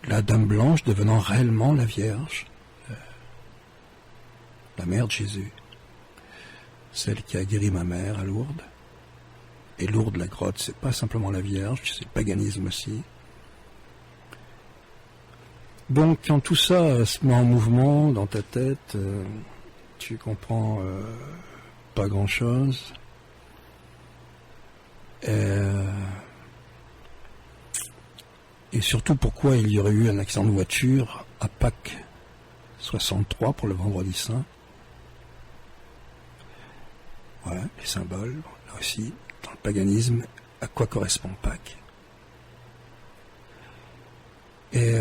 la Dame Blanche devenant réellement la Vierge, la mère de Jésus, celle qui a guéri ma mère à Lourdes. Et Lourdes, la grotte, c'est pas simplement la Vierge, c'est le paganisme aussi. Donc, quand tout ça se met en mouvement dans ta tête, tu comprends pas grand-chose. Et surtout, pourquoi il y aurait eu un accident de voiture à Pâques 63 pour le Vendredi Saint. Voilà, les symboles, là aussi, dans le paganisme, à quoi correspond Pâques? Et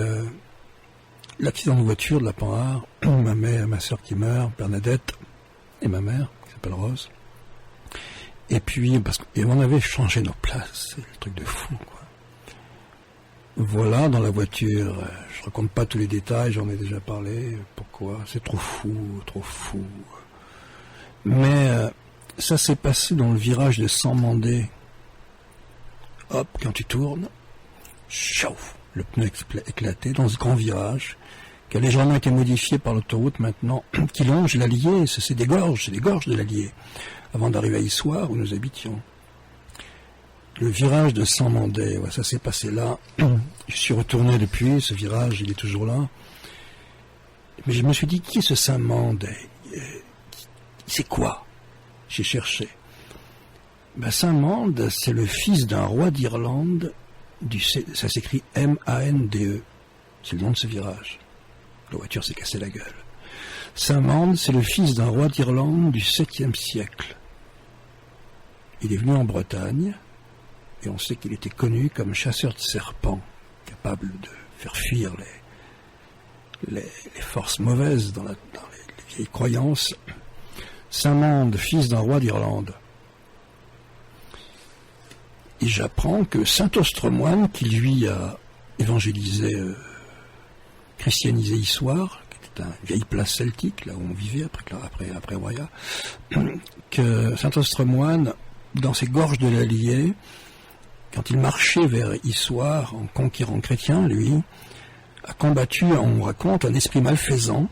l'accident de voiture de la Panhard, ma soeur qui meurt, Bernadette, et ma mère, qui s'appelle Rose. Et puis, et on avait changé nos places, c'est le truc de fou, quoi. Voilà, dans la voiture, je raconte pas tous les détails, j'en ai déjà parlé, pourquoi, c'est trop fou. Mais ça s'est passé dans le virage de Saint-Mandé. Hop, quand tu tournes, chauffe, le pneu éclaté dans ce grand virage, qui a légèrement été modifié par l'autoroute maintenant, qui longe l'Allier, c'est des gorges de l'Allier, avant d'arriver à Issoire, où nous habitions. Le virage de Saint-Mandé, ouais, ça s'est passé là. Je suis retourné depuis, ce virage, il est toujours là. Mais je me suis dit, qui est ce Saint-Mandé? C'est quoi? J'ai cherché. Saint-Mande, c'est le fils d'un roi d'Irlande, ça s'écrit M-A-N-D-E. C'est le nom de ce virage. La voiture s'est cassée la gueule. Saint-Mande, c'est le fils d'un roi d'Irlande du 7e siècle. Il est venu en Bretagne, et on sait qu'il était connu comme chasseur de serpents, capable de faire fuir les forces mauvaises dans les vieilles croyances. Saint-Mande, fils d'un roi d'Irlande. Et j'apprends que saint Ostremoine, qui lui a évangélisé, christianisé Issoire, qui était une vieille place celtique, là où on vivait après Roya, que saint Ostremoine, dans ces gorges de l'Allier, quand il marchait vers Issoire en conquérant chrétien, lui, a combattu, on raconte, un esprit malfaisant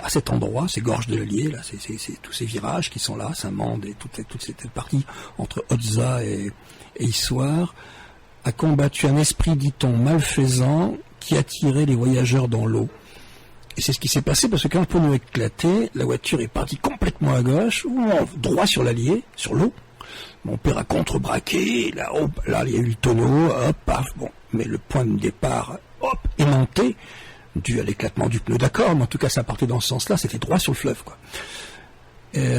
à cet endroit, ces gorges de l'Allier, là, c'est tous ces virages qui sont là, Saint-Mande et toute cette partie entre Otza et Issoire, a combattu un esprit, dit-on, malfaisant qui attirait les voyageurs dans l'eau. Et c'est ce qui s'est passé parce que quand le pneu a éclaté, la voiture est partie complètement à gauche, droit sur l'Allier, sur l'eau. Mon père a contrebraqué, là, il y a eu le tonneau, hop, paf, bon. Mais le point de départ, hop, aimanté, dû à l'éclatement du pneu, d'accord, mais en tout cas, ça partait dans ce sens-là, c'était droit sur le fleuve, quoi. Et,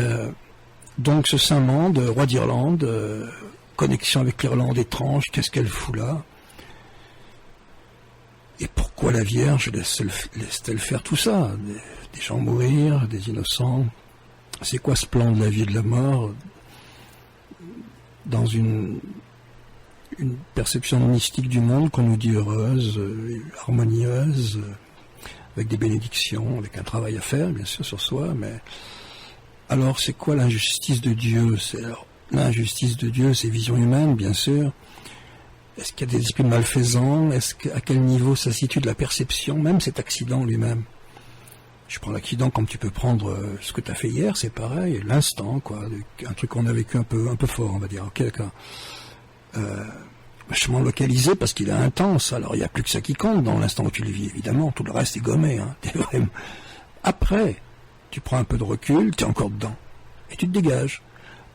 donc, ce Saint-Mande, roi d'Irlande, connexion avec l'Irlande étrange, qu'est-ce qu'elle fout là? Et pourquoi la Vierge laisse-t-elle faire tout ça? Des gens mourir, des innocents? C'est quoi ce plan de la vie et de la mort? Dans une perception mystique du monde qu'on nous dit heureuse, harmonieuse, avec des bénédictions, avec un travail à faire, bien sûr, sur soi, mais alors c'est quoi l'injustice de Dieu? L'injustice de Dieu, c'est vision humaine, bien sûr. Est-ce qu'il y a des esprits malfaisants? À quel niveau ça se situe de la perception? Même cet accident lui-même. Je prends l'accident comme tu peux prendre ce que tu as fait hier, c'est pareil, l'instant, quoi. Un truc qu'on a vécu un peu fort, on va dire. Ok, d'accord. Vachement localisé parce qu'il est intense. Alors il n'y a plus que ça qui compte dans l'instant où tu le vis, évidemment. Tout le reste est gommé. Hein. Après, tu prends un peu de recul, tu es encore dedans. Et tu te dégages.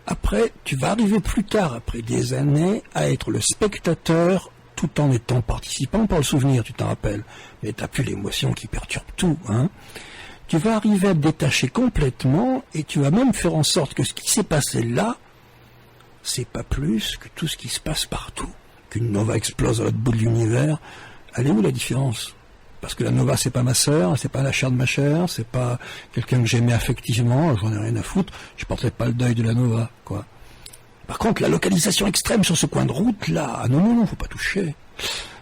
Après, tu vas arriver plus tard, après des années, à être le spectateur tout en étant participant par le souvenir, tu t'en rappelles. Mais tu n'as plus l'émotion qui perturbe tout. Hein. Tu vas arriver à te détacher complètement et tu vas même faire en sorte que ce qui s'est passé là, c'est pas plus que tout ce qui se passe partout. Qu'une nova explose à l'autre bout de l'univers. Elle est où la différence? Parce que la nova, c'est pas ma sœur, c'est pas la chair de ma chair, c'est pas quelqu'un que j'aimais affectivement, j'en ai rien à foutre, je porterai pas le deuil de la nova, quoi. Par contre, la localisation extrême sur ce coin de route, là, non, faut pas toucher.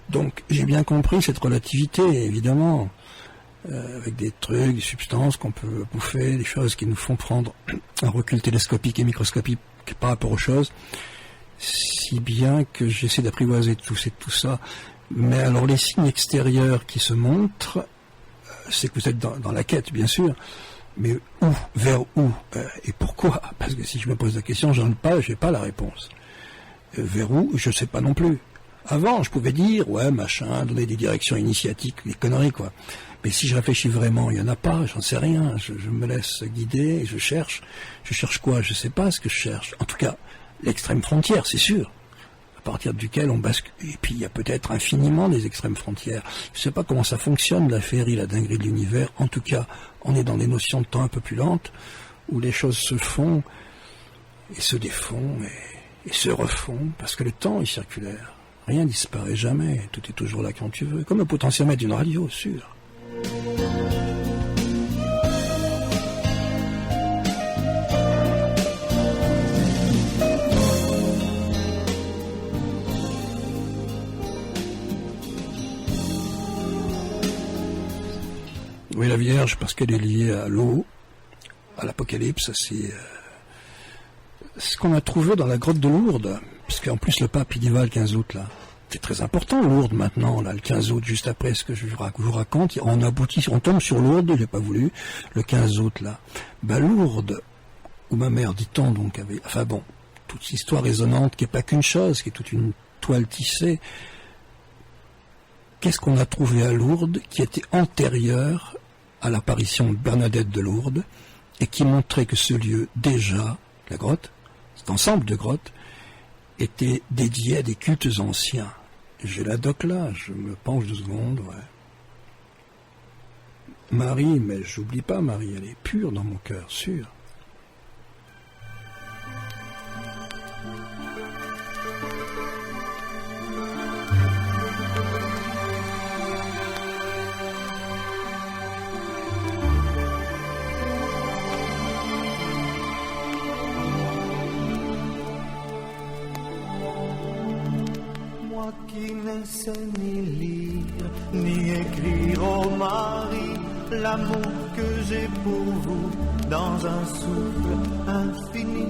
Donc, j'ai bien compris cette relativité, évidemment, avec des trucs, des substances qu'on peut bouffer, des choses qui nous font prendre un recul télescopique et microscopique par rapport aux choses, si bien que j'essaie d'apprivoiser tout ça. Mais alors, les signes extérieurs qui se montrent, c'est que vous êtes dans la quête, bien sûr, mais où? Vers où? Et pourquoi? Parce que si je me pose la question, je n'ai pas la réponse. Vers où? Je ne sais pas non plus. Avant, je pouvais dire, ouais, machin, donner des directions initiatiques, des conneries, quoi. Mais si je réfléchis vraiment, il n'y en a pas, j'en sais rien. Je me laisse guider et je cherche. Je cherche quoi? Je ne sais pas ce que je cherche. En tout cas, l'extrême frontière, c'est sûr. À partir duquel on bascule. Et puis, il y a peut-être infiniment des extrêmes frontières. Je ne sais pas comment ça fonctionne, la féerie, la dinguerie de l'univers. En tout cas, on est dans des notions de temps un peu plus lentes, où les choses se font et se défont et se refont, parce que le temps est circulaire. Rien disparaît jamais, tout est toujours là quand tu veux, comme le potentiomètre d'une radio, sûr. Oui, la Vierge, parce qu'elle est liée à l'eau, à l'Apocalypse, c'est ce qu'on a trouvé dans la grotte de Lourdes, parce qu'en plus le pape il y va le 15 août là. C'est très important Lourdes maintenant, là, le 15 août, juste après ce que je vous raconte, on aboutit, on tombe sur Lourdes, il n'a pas voulu, le 15 août là. Lourdes, où ma mère, dit-on, donc avait, enfin bon, toute cette histoire résonante qui n'est pas qu'une chose, qui est toute une toile tissée. Qu'est-ce qu'on a trouvé à Lourdes qui était antérieur à l'apparition de Bernadette de Lourdes et qui montrait que ce lieu déjà, la grotte, cet ensemble de grottes, était dédié à des cultes anciens. J'ai la doc là, je me penche 2 secondes, ouais. Marie, mais j'oublie pas Marie, elle est pure dans mon cœur, sûr. Qui ne sait ni lire, ni écrire, oh Marie, l'amour que j'ai pour vous, dans un souffle infini,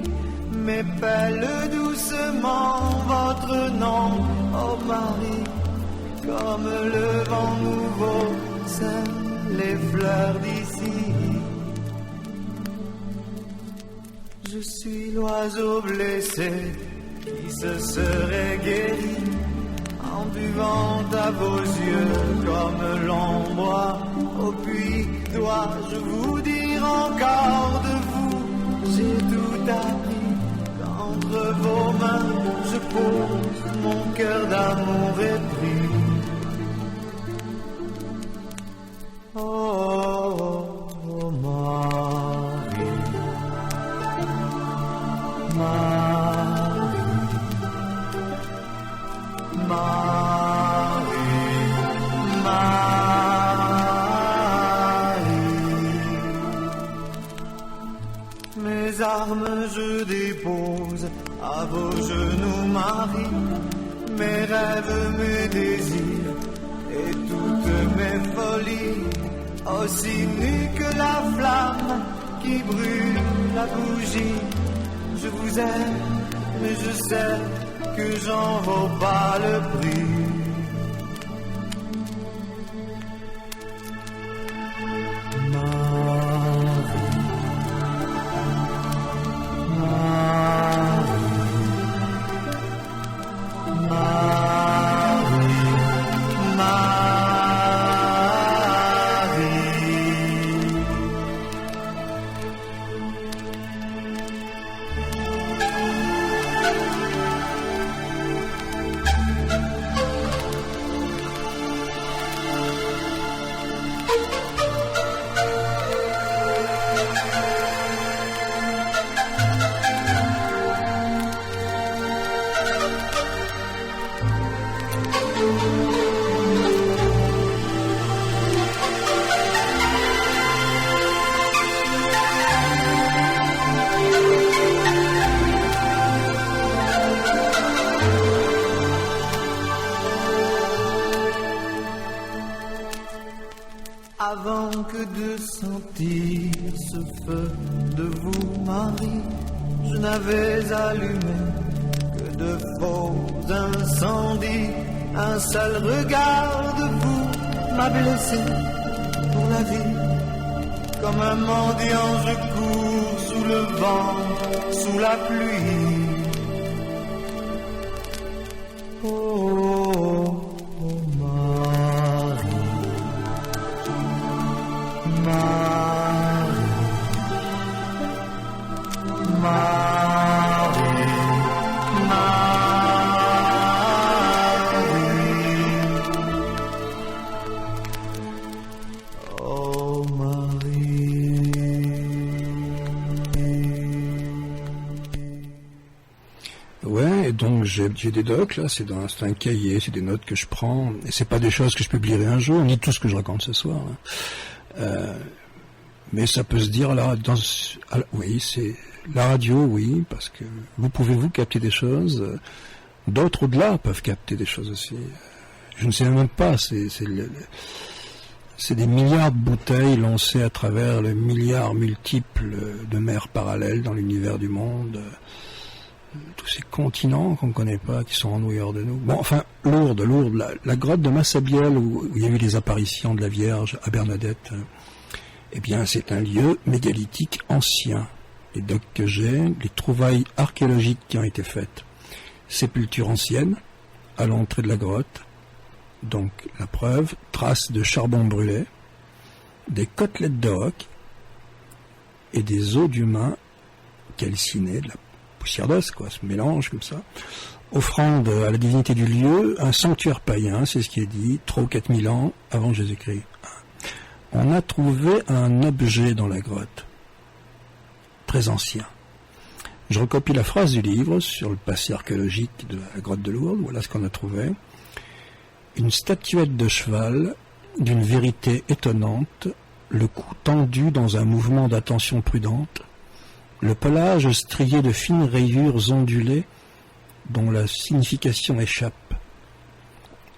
m'épelle doucement votre nom, oh Marie, comme le vent nouveau sème les fleurs d'ici. Je suis l'oiseau blessé qui se serait guéri en buvant à vos yeux comme l'ombre au puits. Dois-je vous dire encore de vous, j'ai tout appris, qu'entre vos mains je pose mon cœur d'amour épris. Oh, oh Marie, Marie, Marie, Marie. Mes armes je dépose à vos genoux, Marie, mes rêves, mes désirs et toutes mes folies, aussi nues que la flamme qui brûle la bougie. Je vous aime, mais je sais que j'en vaux pas le prix. Avant que de sentir ce feu de vous, Marie, je n'avais allumé que de faux incendies. Un seul regard de vous m'a blessé pour la vie. Comme un mendiant, je cours sous le vent, sous la pluie. Oh, oh Marie, Marie, Marie, Marie, oh Marie. Ouais, Et donc j'ai des docs, là, c'est un cahier, c'est des notes que je prends, et c'est pas des choses que je publierai un jour, ni tout ce que je raconte ce soir. Mais ça peut se dire, là, oui, c'est la radio, oui, parce que vous pouvez capter des choses, d'autres au-delà peuvent capter des choses aussi. Je ne sais même pas, c'est des milliards de bouteilles lancées à travers le milliard multiple de mers parallèles dans l'univers du monde. Tous ces continents qu'on ne connaît pas, qui sont en hauteur de nous. Bon, enfin, Lourdes, la grotte de Massabielle, où il y a eu les apparitions de la Vierge à Bernadette, eh bien, c'est un lieu mégalithique ancien. Les docs que j'ai, les trouvailles archéologiques qui ont été faites. Sépulture ancienne, à l'entrée de la grotte. Donc, la preuve, traces de charbon brûlé, des côtelettes de roc et des os d'humains calcinés, de la poussière d'os, quoi, ce mélange comme ça. Offrande à la divinité du lieu, un sanctuaire païen, c'est ce qui est dit, 3 ou 4 000 ans avant Jésus-Christ. On a trouvé un objet dans la grotte, très ancien. Je recopie la phrase du livre sur le passé archéologique de la grotte de Lourdes, voilà ce qu'on a trouvé. Une statuette de cheval d'une vérité étonnante, le cou tendu dans un mouvement d'attention prudente, le pelage strié de fines rayures ondulées dont la signification échappe.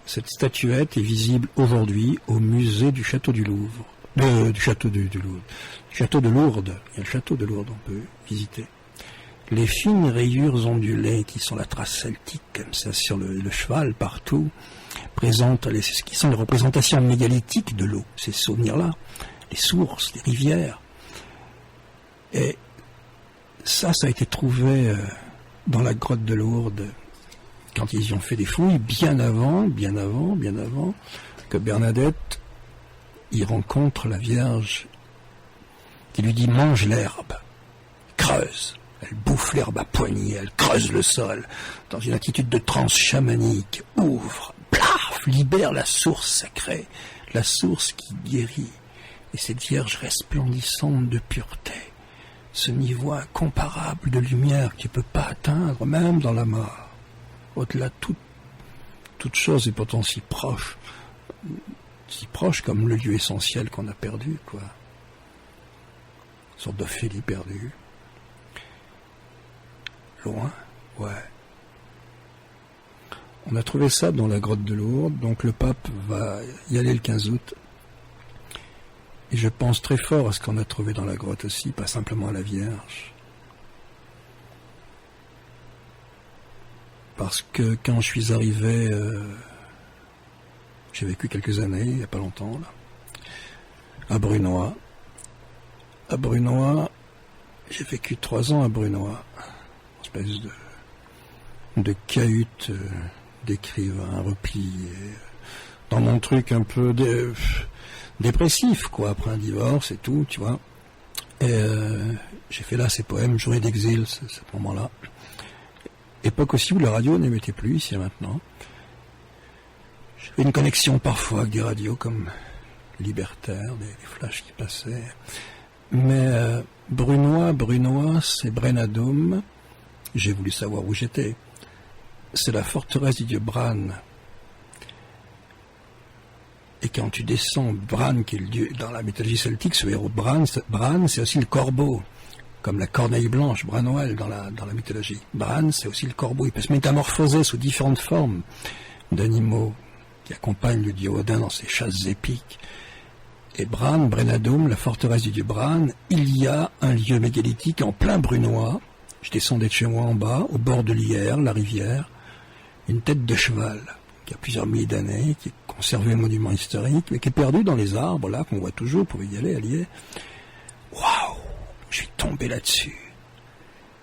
Cette statuette est visible aujourd'hui au musée du château du Louvre. Du château de Lourdes. Il y a le château de Lourdes, on peut visiter. Les fines rayures ondulées qui sont la trace celtique, comme ça, sur le cheval, partout, présentent ce qui sont les représentations mégalithiques de l'eau, ces souvenirs-là, les sources, les rivières. Et ça a été trouvé dans la grotte de Lourdes, quand ils y ont fait des fouilles, bien avant que Bernadette y rencontre la Vierge, qui lui dit « mange l'herbe, creuse ». Elle bouffe l'herbe à poignées, elle creuse le sol, dans une attitude de transe chamanique, ouvre, plaf, libère la source sacrée, la source qui guérit. Et cette Vierge resplendissante de pureté, ce niveau incomparable de lumière qui ne peut pas atteindre, même dans la mort. Au-delà de toute chose est pourtant si proche comme le lieu essentiel qu'on a perdu, quoi. Une sorte d'Ophélie perdue. Loin, ouais. On a trouvé ça dans la grotte de Lourdes, donc le pape va y aller le 15 août. Et je pense très fort à ce qu'on a trouvé dans la grotte aussi, pas simplement à la Vierge. Parce que quand je suis arrivé, j'ai vécu quelques années, il n'y a pas longtemps, là, à Brunoy. À Brunoy, j'ai vécu 3 ans à Brunoy. Espèce de cahute d'écrivain replié dans mon truc un peu dépressif, quoi, après un divorce et tout, tu vois. Et j'ai fait là ces poèmes, Journée d'exil, ce moment-là. Époque aussi où la radio n'émettait plus, ici et maintenant. J'avais une connexion parfois avec des radios comme Libertaire, des flashs qui passaient. Mais Brunoy, c'est Brenadum. J'ai voulu savoir où j'étais. C'est la forteresse du dieu Bran. Et quand tu descends, Bran, qui est le dieu, dans la mythologie celtique, ce héros Bran, c'est aussi le corbeau. Comme la corneille blanche, Branwell, dans la mythologie. Bran, c'est aussi le corbeau. Il peut se métamorphoser sous différentes formes d'animaux qui accompagnent le dieu Odin dans ses chasses épiques. Et Brenadum, la forteresse du dieu Bran, il y a un lieu mégalithique en plein Brunoy. Je descendais de chez moi en bas, au bord de l'Yerre, la rivière, une tête de cheval, qui a plusieurs milliers d'années, qui est conservé au monument historique, mais qui est perdu dans les arbres, là, qu'on voit toujours, vous pouvez y aller, allier. Waouh! Je suis tombé là-dessus.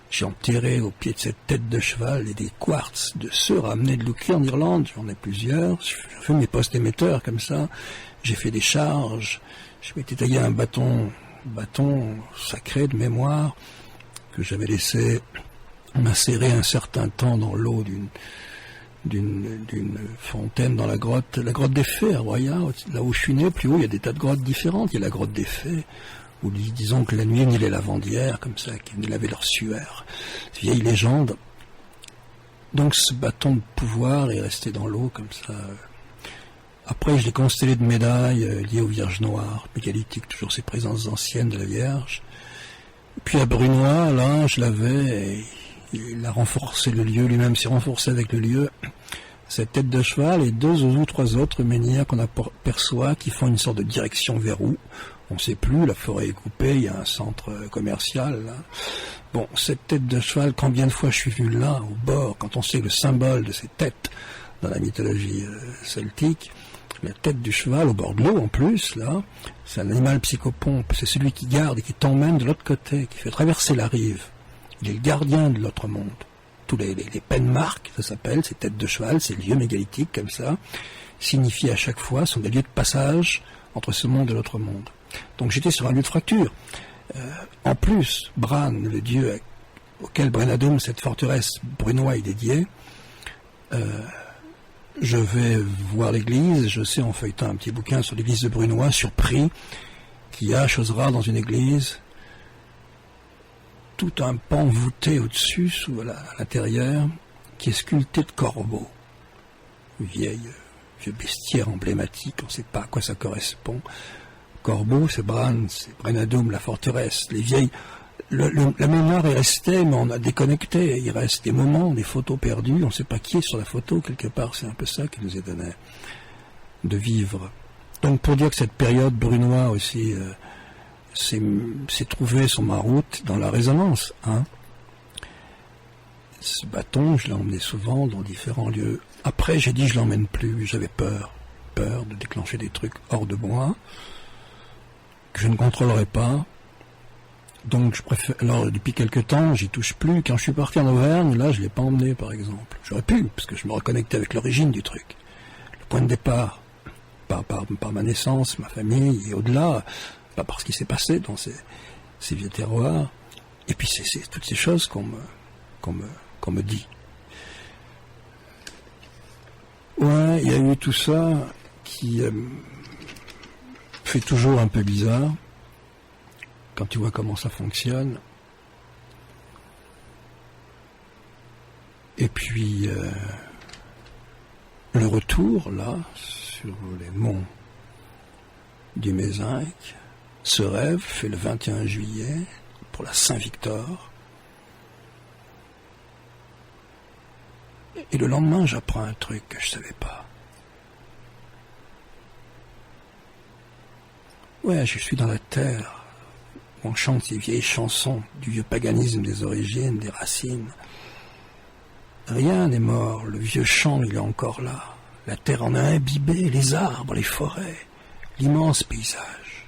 J'ai enterré au pied de cette tête de cheval et des quartz de ceux ramenés de l'Ukraine en Irlande, j'en ai plusieurs, j'ai fait mes postes émetteurs comme ça, j'ai fait des charges, je m'étais taillé un bâton sacré de mémoire, que j'avais laissé macérer un certain temps dans l'eau d'une fontaine dans la grotte des Fées à Roya, là où je suis né. Plus haut, il y a des tas de grottes différentes. Il y a la grotte des Fées, où disons que la nuit venaient les lavandières, comme ça, qui venaient laver leur sueur. Cette vieille légende. Donc ce bâton de pouvoir est resté dans l'eau comme ça. Après, je l'ai constellé de médailles liées aux Vierges noires, mégalithiques, toujours ces présences anciennes de la Vierge. Puis à Brunois, là, je l'avais, et il a renforcé le lieu, lui-même s'est renforcé avec le lieu. Cette tête de cheval et 2 ou 3 autres menhirs qu'on aperçoit qui font une sorte de direction vers où. On ne sait plus, la forêt est coupée, il y a un centre commercial, là. Bon, cette tête de cheval, combien de fois je suis venu là, au bord, quand on sait le symbole de ces têtes dans la mythologie celtique, la tête du cheval au bord de l'eau en plus, là, c'est un animal psychopompe, c'est celui qui garde et qui t'emmène de l'autre côté, qui fait traverser la rive. Il est le gardien de l'autre monde. Tous les penmarks, ça s'appelle, ces têtes de cheval, ces lieux mégalithiques comme ça, signifient à chaque fois, sont des lieux de passage entre ce monde et l'autre monde. Donc j'étais sur un lieu de fracture. En plus, Bran, le dieu auquel Brennadum, cette forteresse brunois, est dédiée, je vais voir l'église, je sais en feuilletant un petit bouquin sur l'église de Brunois, surpris qu'il y a, chose rare dans une église, tout un pan voûté au-dessus, à l'intérieur, qui est sculpté de corbeaux. Vieux bestiaire emblématique, on ne sait pas à quoi ça correspond. Corbeau, c'est Bran, c'est Brennadum, la forteresse. Les vieilles... la mémoire est restée, mais on a déconnecté. Il reste des moments, des photos perdues. On ne sait pas qui est sur la photo, quelque part. C'est un peu ça qui nous est donné de vivre. Donc, pour dire que cette période brunois aussi s'est trouvée sur ma route dans la résonance. Hein. Ce bâton, je l'ai emmené souvent dans différents lieux. Après, j'ai dit je l'emmène plus. J'avais peur de déclencher des trucs hors de moi que je ne contrôlerai pas. Donc je préfère. Alors depuis quelque temps, j'y touche plus. Quand je suis parti en Auvergne, là, je l'ai pas emmené, par exemple. J'aurais pu, parce que je me reconnectais avec l'origine du truc, le point de départ, par ma naissance, ma famille, et au-delà, pas par ce qui s'est passé dans ces vieux terroirs. Et puis c'est toutes ces choses qu'on me dit. Ouais, il y a eu tout ça qui fait toujours un peu bizarre. Quand tu vois comment ça fonctionne. Et puis, le retour, là, sur les monts du Mézenc, ce rêve fait le 21 juillet, pour la Saint-Victor. Et le lendemain, j'apprends un truc que je ne savais pas. Ouais, je suis dans la terre. On chante ces vieilles chansons du vieux paganisme des origines, des racines. Rien n'est mort, le vieux chant il est encore là. La terre en a imbibé, les arbres, les forêts, l'immense paysage.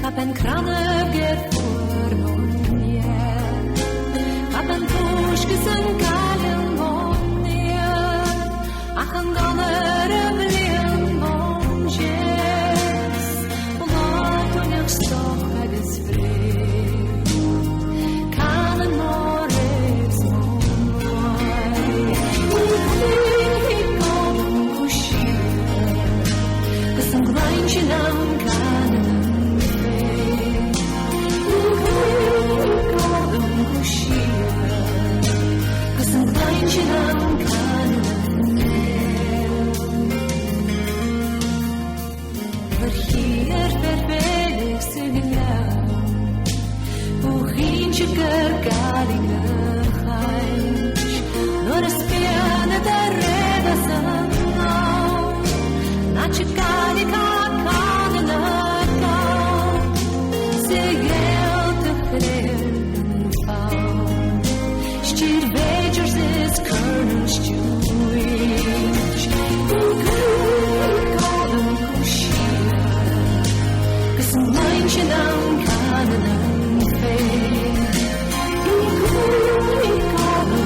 Haben Krane gefunden, haben Puschkesen kallen Monnier, achen Donner blieben Monjes, und und ich stoch alles frei, kamen Mores Monnier, und ich kommen kuschieren, das sind Weinchen am Kanen. Can't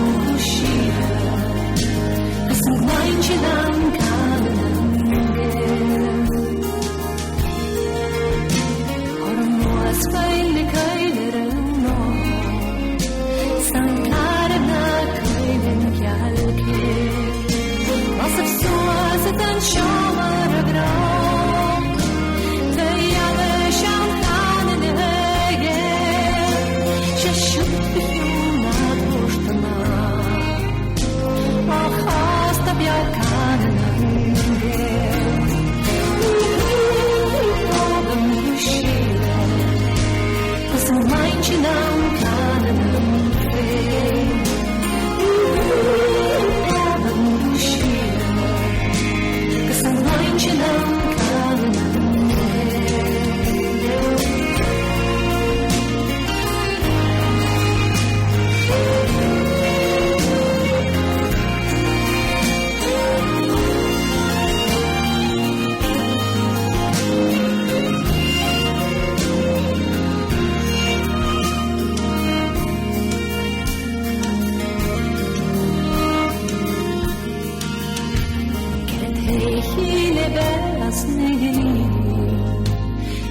best negi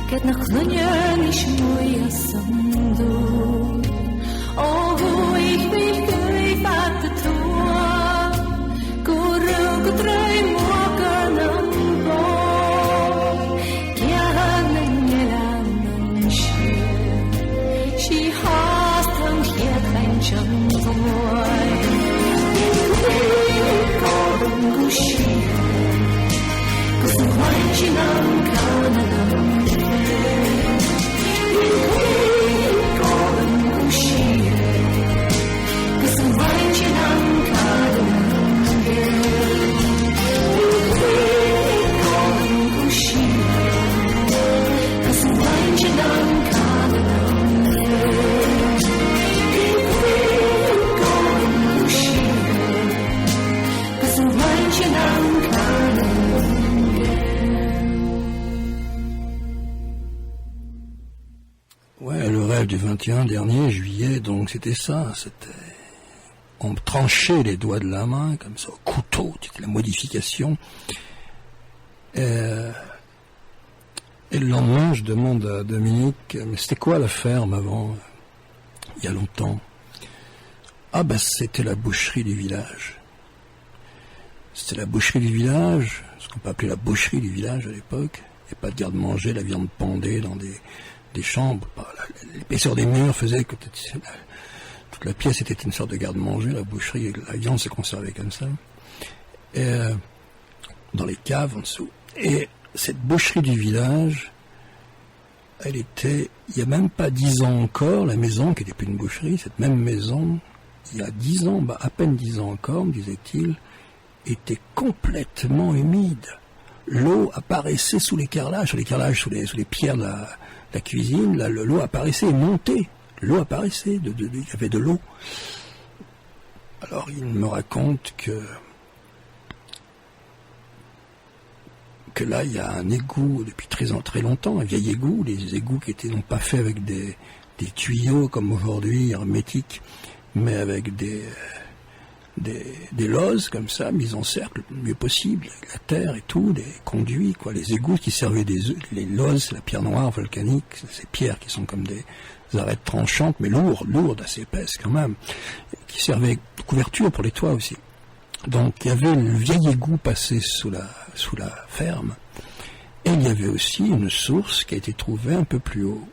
Ket nach klunje nicht moja sandu Oh, wo ich mich geifat de tua Guru getrei morgen am bo Gern gelanen She has them here kein Chantoy Golden Gushi Cause I'm watching on Canada Golden Gushi Cause I'm watching on Canada Golden Gushi Cause I'm watching on Ouais, le rêve du 21 dernier juillet, donc c'était ça, on tranchait les doigts de la main, comme ça, au couteau, c'était la modification. Et le lendemain, je demande à Dominique, mais c'était quoi la ferme avant, il y a longtemps? Ah ben c'était la boucherie du village. C'était la boucherie du village, ce qu'on peut appeler la boucherie du village à l'époque. Il n'y a pas de garde-manger, la viande pendait dans des chambres. L'épaisseur des murs faisait que toute la pièce était une sorte de garde-manger. La boucherie, la viande se conservait comme ça. Et dans les caves en dessous. Et cette boucherie du village, elle était, il n'y a même pas 10 ans encore, la maison qui n'était plus une boucherie, cette même maison, il y a 10 ans, à peine 10 ans encore, me disait-il, était complètement humide. L'eau apparaissait sous les carrelages, sous les pierres de la cuisine, là, l'eau apparaissait et montait. L'eau apparaissait, il y avait de l'eau. Alors il me raconte que là il y a un égout depuis très longtemps, un vieil égout, les égouts qui étaient non pas faits avec des tuyaux comme aujourd'hui, hermétiques, mais avec des lozes comme ça, mises en cercle le mieux possible, avec la terre et tout, des conduits, quoi, les égouts qui servaient les lozes, c'est la pierre noire volcanique, ces pierres qui sont comme des arêtes tranchantes, mais lourdes, assez épaisses quand même, qui servaient de couverture pour les toits aussi. Donc il y avait le vieil égout passé sous la ferme, et il y avait aussi une source qui a été trouvée un peu plus haut.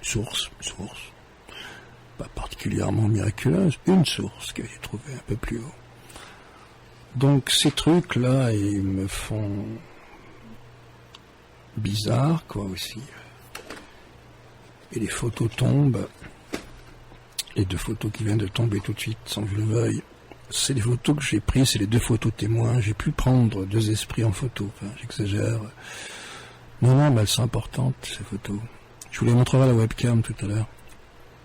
Source. Pas particulièrement miraculeuse, une source qui a été trouvée un peu plus haut. Donc ces trucs-là, ils me font bizarre, quoi, aussi. Et les photos tombent, les 2 photos qui viennent de tomber tout de suite, sans que je le veuille, c'est les photos que j'ai prises, c'est les 2 photos témoins. J'ai pu prendre 2 esprits en photo, enfin, j'exagère. Non, mais elles sont importantes, ces photos. Je vous les montrerai à la webcam tout à l'heure.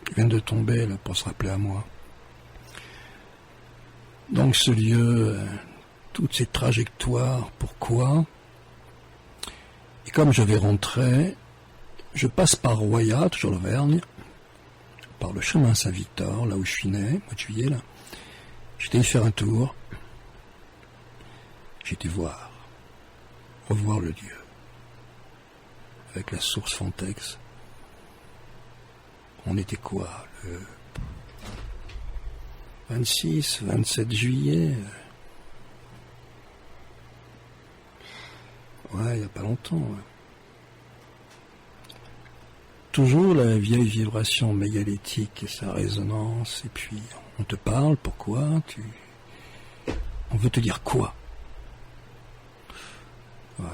Ils viennent de tomber là, pour se rappeler à moi. Donc ce lieu, toutes ces trajectoires, pourquoi? Et comme je vais rentrer, je passe par Roya, toujours l'Auvergne, par le chemin Saint-Victor, là où je suis né, mois de juillet, là. J'étais y faire un tour. J'étais revoir le lieu, avec la source Fontex. On était quoi, le 26, 27 juillet? Ouais, il n'y a pas longtemps. Ouais. Toujours la vieille vibration mégalithique et sa résonance, et puis on te parle, pourquoi? On veut te dire quoi? Ouais.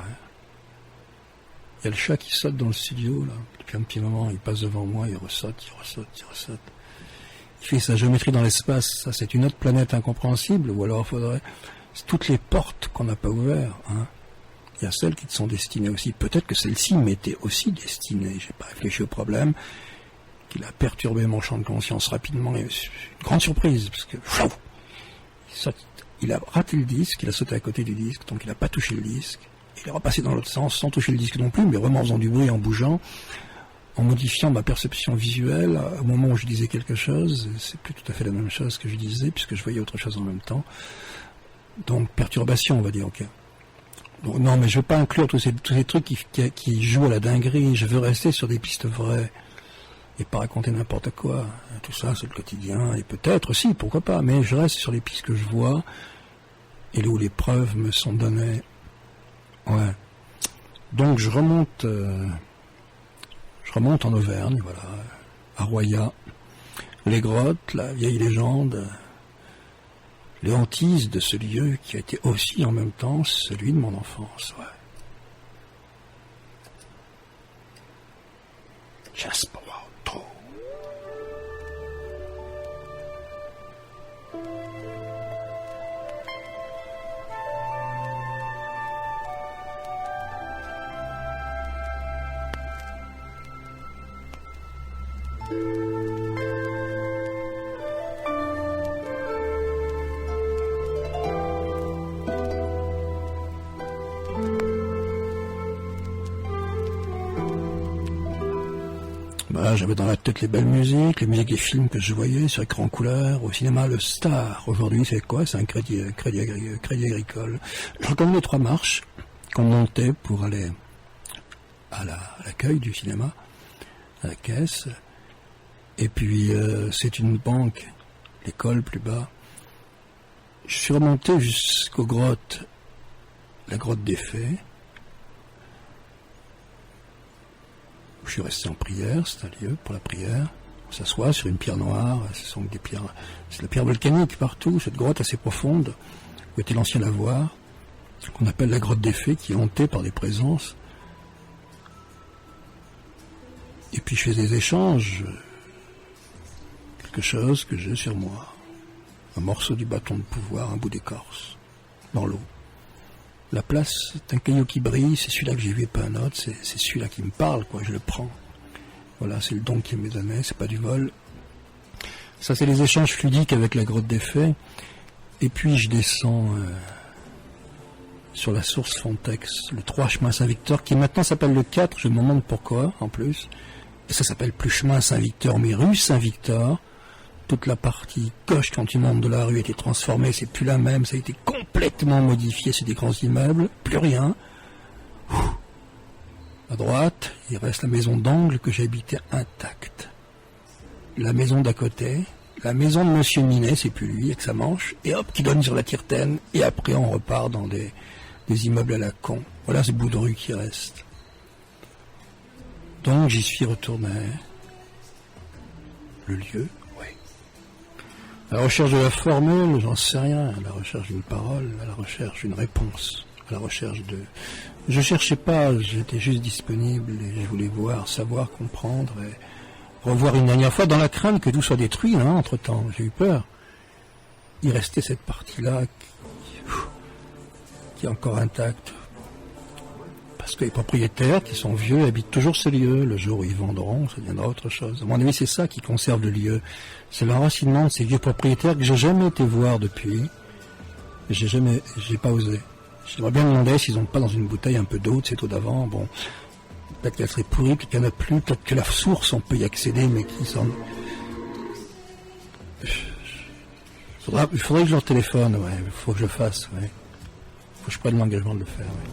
Il y a le chat qui saute dans le studio, là. Depuis un petit moment, il passe devant moi, il ressaute. Il fait sa géométrie dans l'espace. Ça, c'est une autre planète incompréhensible, ou alors il faudrait... C'est toutes les portes qu'on n'a pas ouvertes, hein. Il y a celles qui te sont destinées aussi. Peut-être que celle-ci m'était aussi destinée. J'ai pas réfléchi au problème. Qu'il a perturbé mon champ de conscience rapidement. Et une grande surprise, parce que... Il a raté le disque, il a sauté à côté du disque, donc il n'a pas touché le disque. Il est repassé dans l'autre sens, sans toucher le disque non plus, mais vraiment en faisant du bruit, en bougeant, en modifiant ma perception visuelle. Au moment où je disais quelque chose, c'est plus tout à fait la même chose que je disais, puisque je voyais autre chose en même temps. Donc, perturbation, on va dire, ok. Donc, non, mais je veux pas inclure tous ces trucs qui jouent à la dinguerie. Je veux rester sur des pistes vraies et pas raconter n'importe quoi. Tout ça, c'est le quotidien. Et peut-être, si, pourquoi pas. Mais je reste sur les pistes que je vois et où les preuves me sont données. Ouais. Donc je remonte en Auvergne, voilà, à Roya. Les grottes, la vieille légende, les hantises de ce lieu qui a été aussi en même temps celui de mon enfance, ouais. Jasper Waldo. J'avais dans la tête les belles musiques, les musiques des films que je voyais sur écran couleur, au cinéma le Star. Aujourd'hui, c'est quoi? C'est un crédit agricole. Je reconnais les 3 marches qu'on montait pour aller à l'accueil du cinéma, à la caisse. Et puis, c'est une banque, l'école plus bas. Je suis remonté jusqu'aux grottes, la grotte des Fées. Je suis resté en prière, c'est un lieu pour la prière. On s'assoit sur une pierre noire, ce sont des pierres, c'est la pierre volcanique partout, cette grotte assez profonde, où était l'ancien lavoir, qu'on appelle la grotte des Fées, qui est hantée par des présences. Et puis je fais des échanges, quelque chose que j'ai sur moi, un morceau du bâton de pouvoir, un bout d'écorce, dans l'eau. La place, c'est un caillou qui brille, c'est celui-là que j'ai vu et pas un autre, c'est celui-là qui me parle, quoi, je le prends. Voilà, c'est le don qui m'est donné, c'est pas du vol. Ça, c'est les échanges fluidiques avec la grotte des Fées. Et puis, je descends sur la source Fontex, le 3 chemin Saint-Victor, qui maintenant s'appelle le 4, je me demande pourquoi, en plus. Et ça s'appelle plus chemin Saint-Victor, mais rue Saint-Victor. Toute la partie gauche, quand tu montes de la rue, a été transformée, c'est plus la même, ça a été complètement modifié, c'est des grands immeubles, plus rien. À droite, il reste la maison d'angle que j'habitais intacte. La maison d'à côté, la maison de Monsieur Minet, c'est plus lui, avec sa manche, et hop, qui donne sur la Tirtaine, et après on repart dans des immeubles à la con. Voilà ce bout de rue qui reste. Donc j'y suis retourné. Le lieu. À la recherche de la formule, j'en sais rien, à la recherche d'une parole, à la recherche d'une réponse, à la recherche de... Je cherchais pas, j'étais juste disponible et je voulais voir, savoir, comprendre et revoir une dernière fois dans la crainte que tout soit détruit, hein, entre-temps. J'ai eu peur. Il restait cette partie-là qui est encore intacte. Parce que les propriétaires qui sont vieux habitent toujours ces lieux. Le jour où ils vendront, ça deviendra autre chose. À mon avis, c'est ça qui conserve le lieu. C'est l'enracinement de ces vieux propriétaires que j'ai jamais été voir depuis. J'ai pas osé. J'aimerais bien me demander s'ils n'ont pas dans une bouteille un peu d'eau, de cette eau d'avant. Bon, peut-être qu'elle serait pourrie, peut-être qu'il n'y en a plus, peut-être que la source, on peut y accéder, mais qui s'en... Il faudrait que je leur téléphone, ouais. Il faut que je le fasse, ouais. Il faut que je prenne l'engagement de le faire, ouais.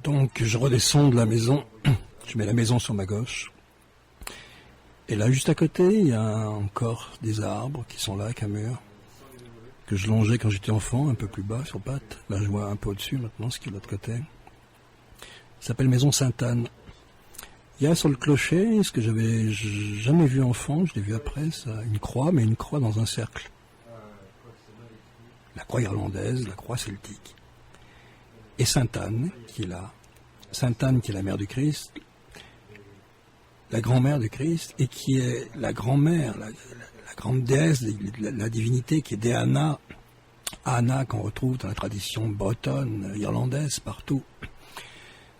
Donc je redescends de la maison, je mets la maison sur ma gauche. Et là, juste à côté, il y a encore des arbres qui sont là avec un mur, que je longeais quand j'étais enfant, un peu plus bas sur pattes. Là, je vois un peu au-dessus maintenant, ce qui est de l'autre côté. Ça s'appelle Maison Sainte-Anne. Il y a sur le clocher, ce que j'avais jamais vu enfant, je l'ai vu après, ça, une croix, mais une croix dans un cercle. La croix irlandaise, la croix celtique. Et Sainte-Anne, qui est là. Sainte-Anne, qui est la mère du Christ, la grand-mère du Christ, et qui est la grand-mère, la grande déesse, la divinité, qui est Déanna. Anna, qu'on retrouve dans la tradition bretonne, irlandaise, partout.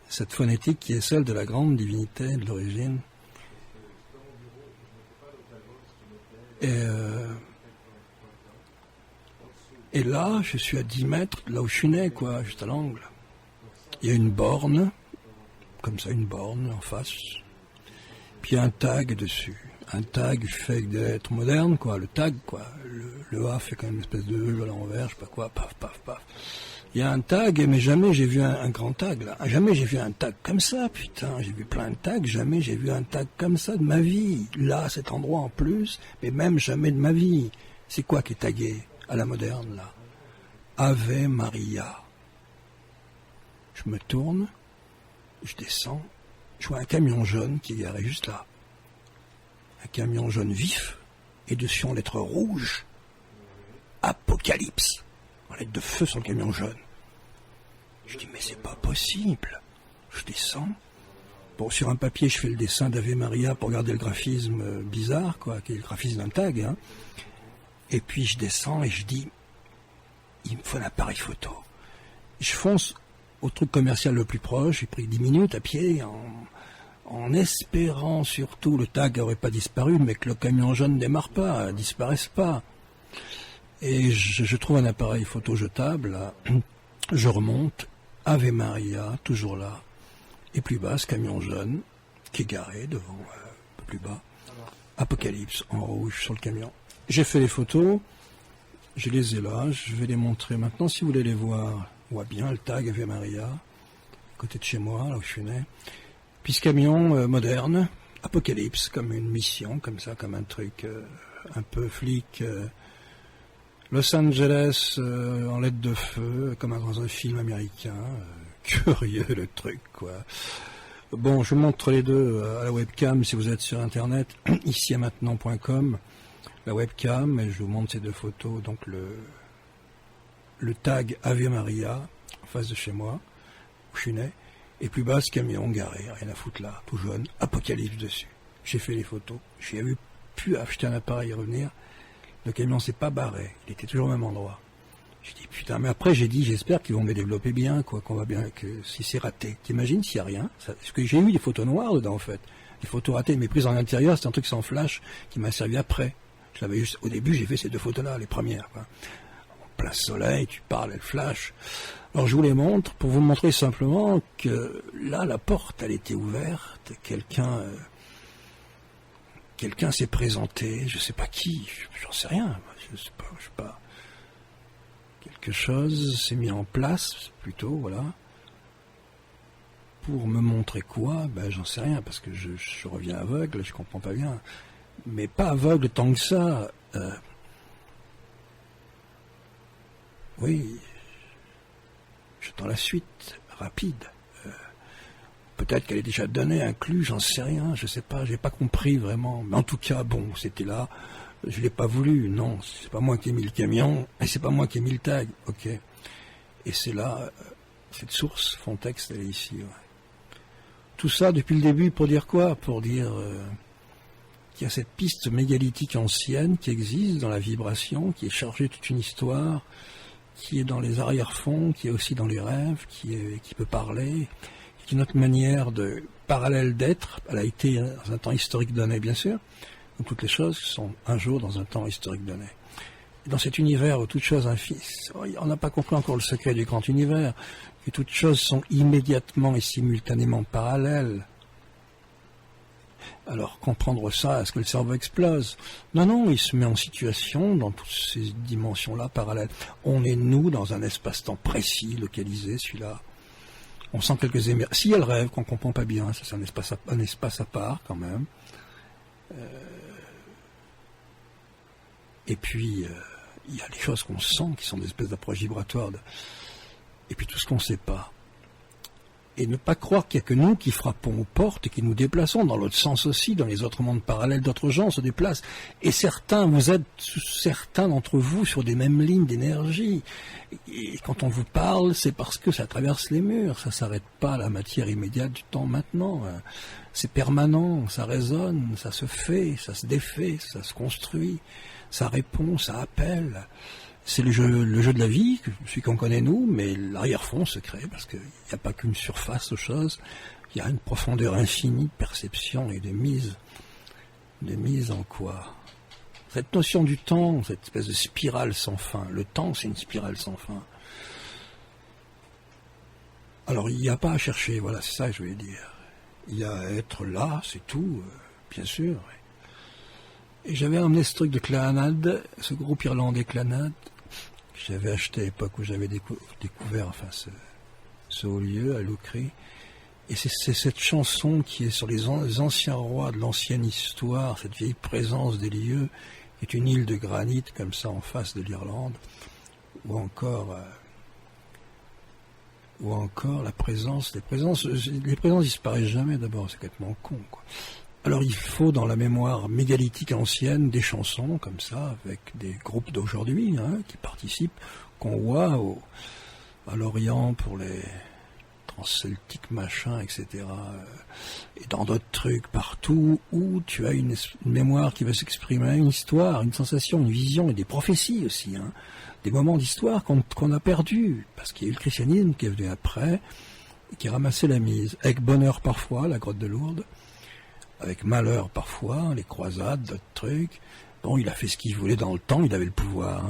Cette phonétique qui est celle de la grande divinité de l'origine. Et là, je suis à 10 mètres, là où je suis né, quoi, juste à l'angle. Il y a une borne, comme ça, une borne en face. Puis il y a un tag dessus. Un tag fait d'être moderne, quoi, le tag, quoi. Le A fait quand même une espèce de E à l'envers, je sais pas quoi, paf, paf, paf. Il y a un tag, mais jamais j'ai vu un grand tag, là. Jamais j'ai vu un tag comme ça, putain. J'ai vu plein de tags, jamais j'ai vu un tag comme ça de ma vie. Là, cet endroit en plus, mais même jamais de ma vie. C'est quoi qui est tagué à la moderne, là? Ave Maria. Je me tourne, je descends, je vois un camion jaune qui est garé juste là. Un camion jaune vif, et dessus en lettres rouges, Apocalypse, en lettres de feu sur le camion jaune. Je dis, mais c'est pas possible. Je descends. Bon, sur un papier, je fais le dessin d'Ave Maria pour garder le graphisme bizarre, quoi, qui est le graphisme d'un tag, hein. Et puis je descends et je dis, il me faut un appareil photo. Je fonce au truc commercial le plus proche, j'ai pris 10 minutes à pied, en espérant surtout le tag n'aurait pas disparu, mais que le camion jaune ne démarre pas, disparaisse pas. Et je trouve un appareil photo jetable, là. Je remonte, Ave Maria, toujours là, et plus bas, ce camion jaune, qui est garé devant, un peu plus bas, Apocalypse, en rouge sur le camion. J'ai fait les photos, je les ai là, je vais les montrer maintenant, si vous voulez les voir. On voit bien le tag Ave Maria, à côté de chez moi, là où je suis né. Puis ce camion moderne, Apocalypse, comme une mission, comme ça, comme un truc un peu flic. Los Angeles en lettres de feu, comme dans un film américain. Curieux le truc, quoi. Bon, je montre les deux à la webcam si vous êtes sur Internet, ici à maintenant.com, la webcam, et je vous montre ces deux photos, donc le tag Ave Maria, en face de chez moi, où je suis né, et plus bas ce camion garé, rien à foutre là, tout jaune, Apocalypse dessus. J'ai fait les photos, j'ai pu acheter un appareil et revenir, le camion s'est pas barré, il était toujours au même endroit. J'ai dit putain, mais après j'ai dit j'espère qu'ils vont me développer bien, quoi, qu'on va bien, que si c'est raté. T'imagines s'il n'y a rien, parce que j'ai eu des photos noires dedans en fait, des photos ratées, mais prises en intérieur, c'est un truc sans flash qui m'a servi après. Je l'avais juste, au début j'ai fait ces deux photos là, les premières, quoi. Plein soleil, tu parles, elle flash. Alors je vous les montre pour vous montrer simplement que là, la porte, elle était ouverte, quelqu'un s'est présenté, je sais pas qui, j'en sais rien, je sais pas. Quelque chose s'est mis en place, plutôt, voilà. Pour me montrer quoi, ben j'en sais rien, parce que je reviens aveugle, je comprends pas bien. Mais pas aveugle tant que ça. Oui, j'attends la suite, rapide. Peut-être qu'elle est déjà donnée, inclus, j'en sais rien, je sais pas, j'ai pas compris vraiment. Mais en tout cas, bon, c'était là, je l'ai pas voulu, non, c'est pas moi qui ai mis le camion, et c'est pas moi qui ai mis le tag, ok. Et c'est là, cette source, Fontex, elle est ici, ouais. Tout ça depuis le début pour dire quoi? Pour dire qu'il y a cette piste mégalithique ancienne qui existe dans la vibration, qui est chargée de toute une histoire, qui est dans les arrière-fonds, qui est aussi dans les rêves, qui peut parler, qui est notre manière de parallèle d'être. Elle a été dans un temps historique donné, bien sûr, comme toutes les choses sont un jour dans un temps historique donné. Et dans cet univers où toutes choses on n'a pas compris encore le secret du grand univers, que toutes choses sont immédiatement et simultanément parallèles. Alors, comprendre ça, est-ce que le cerveau explose? Non, il se met en situation dans toutes ces dimensions-là parallèles. On est, nous, dans un espace-temps précis, localisé, celui-là. On sent quelques émerveillements. Si elle rêve, qu'on ne comprend pas bien, ça c'est un espace à part quand même. Et puis, il y a les choses qu'on sent qui sont des espèces d'approches vibratoires. Et puis tout ce qu'on ne sait pas. Et ne pas croire qu'il n'y a que nous qui frappons aux portes et qui nous déplaçons dans l'autre sens aussi, dans les autres mondes parallèles, d'autres gens se déplacent. Et certains d'entre vous sur des mêmes lignes d'énergie. Et quand on vous parle, c'est parce que ça traverse les murs, ça ne s'arrête pas à la matière immédiate du temps maintenant. C'est permanent, ça résonne, ça se fait, ça se défait, ça se construit, ça répond, ça appelle. C'est le jeu de la vie, celui qu'on connaît nous, mais l'arrière-fond se crée, parce qu'il n'y a pas qu'une surface aux choses, il y a une profondeur infinie de perception et de mise en quoi. Cette notion du temps, cette espèce de spirale sans fin, le temps c'est une spirale sans fin. Alors il n'y a pas à chercher, voilà, c'est ça que je voulais dire. Il y a à être là, c'est tout, bien sûr. Et j'avais emmené ce truc de Clannad, ce groupe irlandais Clannad, que j'avais acheté à l'époque où j'avais découvert ce haut lieu à Loucry. Et c'est cette chanson qui est sur les anciens rois de l'ancienne histoire, cette vieille présence des lieux, qui est une île de granit comme ça en face de l'Irlande, ou encore les présences disparaissent jamais d'abord, c'est complètement con, quoi. Alors il faut dans la mémoire mégalithique ancienne des chansons comme ça, avec des groupes d'aujourd'hui qui participent, qu'on voit à l'Orient pour les transceltiques machins, etc. Et dans d'autres trucs partout où tu as une mémoire qui va s'exprimer, une histoire, une sensation, une vision et des prophéties aussi, des moments d'histoire qu'on a perdus, parce qu'il y a eu le christianisme qui est venu après, et qui a ramassé la mise, avec bonheur parfois, la grotte de Lourdes, avec malheur parfois, les croisades, d'autres trucs. Bon, il a fait ce qu'il voulait dans le temps, il avait le pouvoir.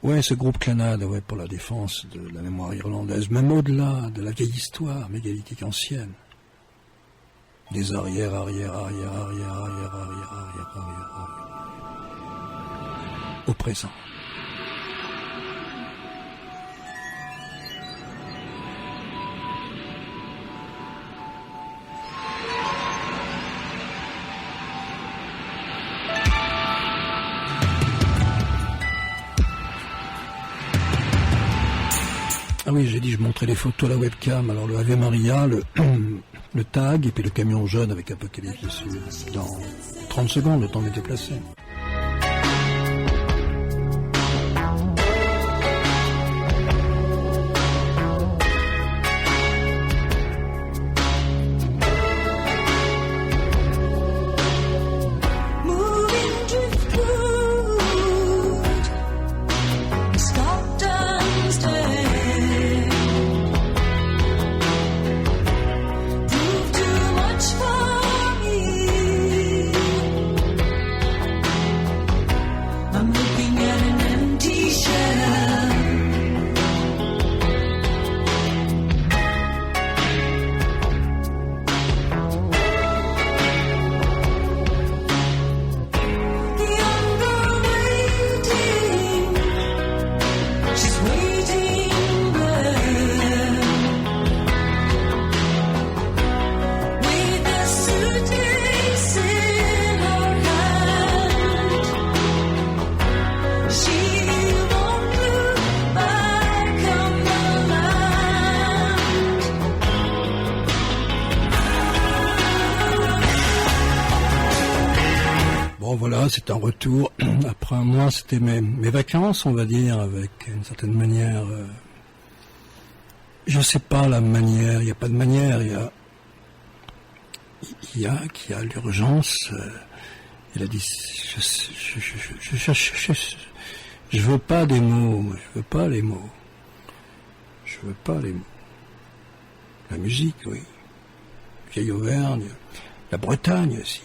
Ouais, ce groupe Clannad, pour la défense de la mémoire irlandaise, même au-delà de la vieille histoire mégalithique ancienne. Des arrière. Au présent. Ah oui, j'ai dit, je montrais les photos à la webcam. Alors le Ave Maria, le tag, et puis le camion jaune avec Apocalypse dessus. Dans 30 secondes, le temps de déplacer. C'est un retour. Après un mois, c'était mes vacances, on va dire, avec une certaine manière. Je sais pas la manière. Il n'y a pas de manière. Il y a l'urgence. Il a dit. Je veux pas des mots. Je veux pas les mots. Je veux pas les mots. La musique, oui. Vieille Auvergne. La Bretagne aussi.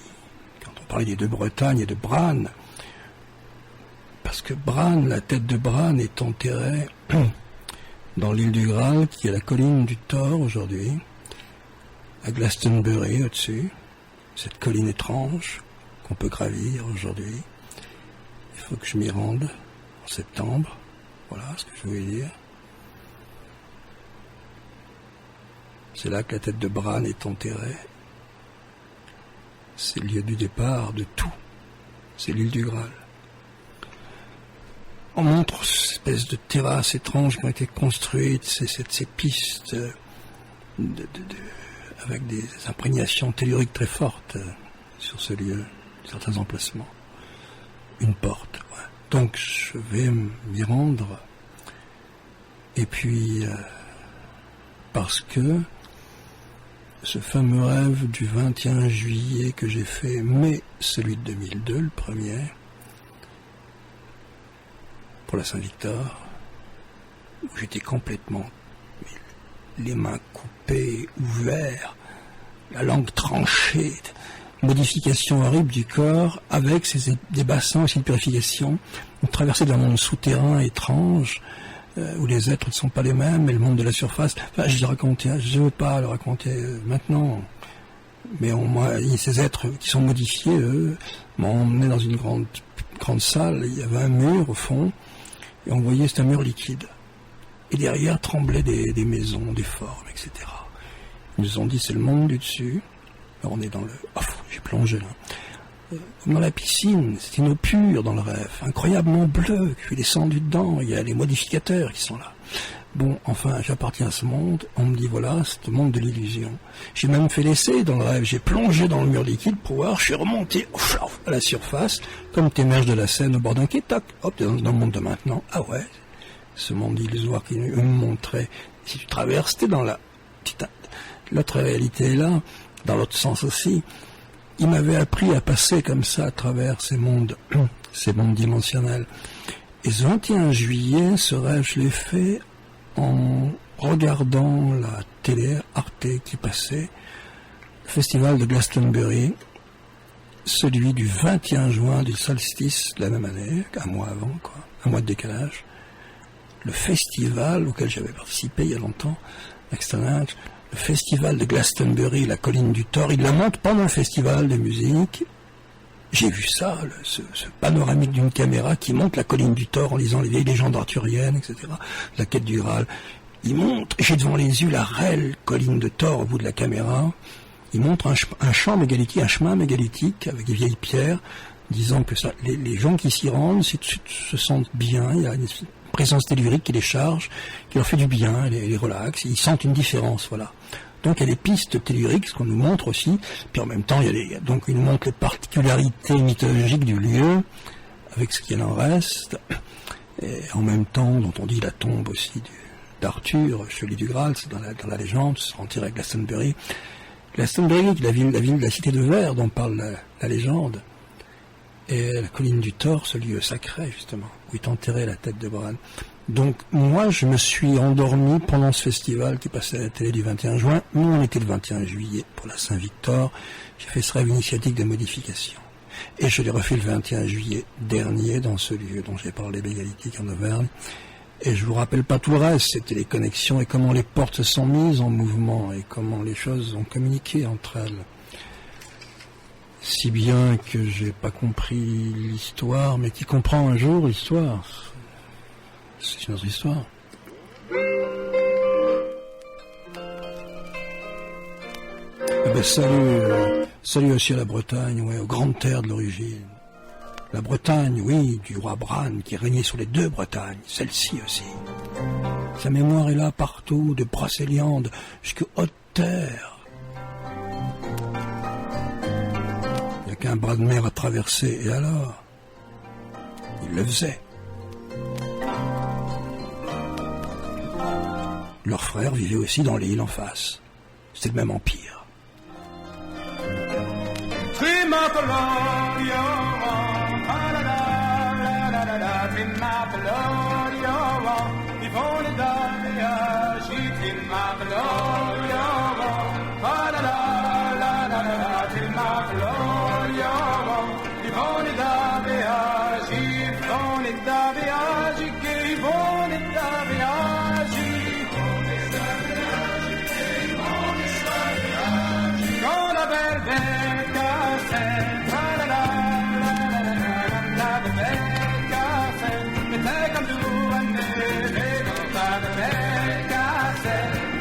On parlait des deux Bretagnes et de Bran, parce que Bran, la tête de Bran est enterrée dans l'île du Graal, qui est la colline du Thor aujourd'hui, à Glastonbury au-dessus, cette colline étrange qu'on peut gravir aujourd'hui. Il faut que je m'y rende en septembre, voilà ce que je voulais dire. C'est là que la tête de Bran est enterrée. C'est le lieu du départ de tout. C'est l'île du Graal. On montre ces espèces de terrasses étranges qui ont été construites, ces pistes avec des imprégnations telluriques très fortes sur ce lieu, certains emplacements. Une porte, ouais. Donc je vais m'y rendre. Et puis, parce que ce fameux rêve du 21 juillet que j'ai fait, mais celui de 2002, le premier, pour la Saint-Victor, où j'étais complètement les mains coupées, ouvertes, la langue tranchée, modification horrible du corps, avec des bassins aussi de purification, une traversée d'un monde souterrain étrange, où les êtres ne sont pas les mêmes, et le monde de la surface. Enfin, je ne veux pas le raconter maintenant, mais ces êtres qui sont modifiés, eux, m'ont emmené dans une grande salle. Il y avait un mur au fond, et on voyait c'était un mur liquide. Et derrière tremblaient des maisons, des formes, etc. Ils nous ont dit c'est le monde du dessus. Alors on est dans le... Oh, j'ai plongé là. Comme dans la piscine, c'est une eau pure dans le rêve, incroyablement bleue, je suis descendu dedans, il y a les modificateurs qui sont là. Bon, enfin, j'appartiens à ce monde, on me dit voilà, c'est le monde de l'illusion. J'ai même fait l'essai dans le rêve, j'ai plongé dans le mur liquide pour voir, je suis remonté à la surface, comme t'émerges de la Seine au bord d'un quai, tac, hop, t'es dans le monde de maintenant. Ah ouais, ce monde illusoire qui me montrait, si tu traverses, t'es dans l'autre réalité est là, dans l'autre sens aussi. Il m'avait appris à passer comme ça à travers ces mondes dimensionnels. Et ce 21 juillet, ce rêve, je l'ai fait en regardant la télé Arte qui passait, le festival de Glastonbury, celui du 21 juin du solstice de la même année, un mois avant, quoi, un mois de décalage. Le festival auquel j'avais participé il y a longtemps, Externage, le festival de Glastonbury, la colline du Thor, il la monte pendant le festival de musique. J'ai vu ça, ce panoramique d'une caméra qui monte la colline du Thor en lisant les vieilles légendes arthuriennes, etc. La quête du Graal. Il montre, j'ai devant les yeux la réelle colline de Thor au bout de la caméra. Il montre un champ mégalithique, un chemin mégalithique avec des vieilles pierres, disant que ça, les gens qui s'y rendent se sentent bien, il y a une présence tellurique qui les charge, qui leur fait du bien, les relaxe, ils sentent une différence, voilà. Donc il y a des pistes telluriques, ce qu'on nous montre aussi, puis en même temps donc il nous montre les particularités mythologiques du lieu, avec ce qu'il en reste, et en même temps, dont on dit la tombe aussi d'Arthur, chevalier du Graal, c'est dans la légende, c'est enterré à Glastonbury. Glastonbury, la ville de la cité de verre dont parle la légende, et la colline du Thor, ce lieu sacré justement, où est enterrée la tête de Bran. Donc moi je me suis endormi pendant ce festival qui passait à la télé du 21 juin, nous on était le 21 juillet pour la Saint-Victor, j'ai fait ce rêve initiatique de modification. Et je l'ai refait le 21 juillet dernier dans ce lieu dont j'ai parlé mégalithique en Auvergne. Et je vous rappelle pas tout le reste, c'était les connexions et comment les portes se sont mises en mouvement et comment les choses ont communiqué entre elles. Si bien que j'ai pas compris l'histoire, mais qui comprend un jour l'histoire. C'est une autre histoire. Salut aussi à la Bretagne, ouais, aux grandes terres de l'origine. La Bretagne, oui, du roi Bran qui régnait sur les deux Bretagnes, celle-ci aussi. Sa mémoire est là partout, de Brocéliande jusqu'aux hautes terres. Il n'y a qu'un bras de mer à traverser, et alors il le faisait. Leurs frères vivaient aussi dans l'île en face. C'était le même empire.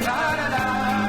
La la la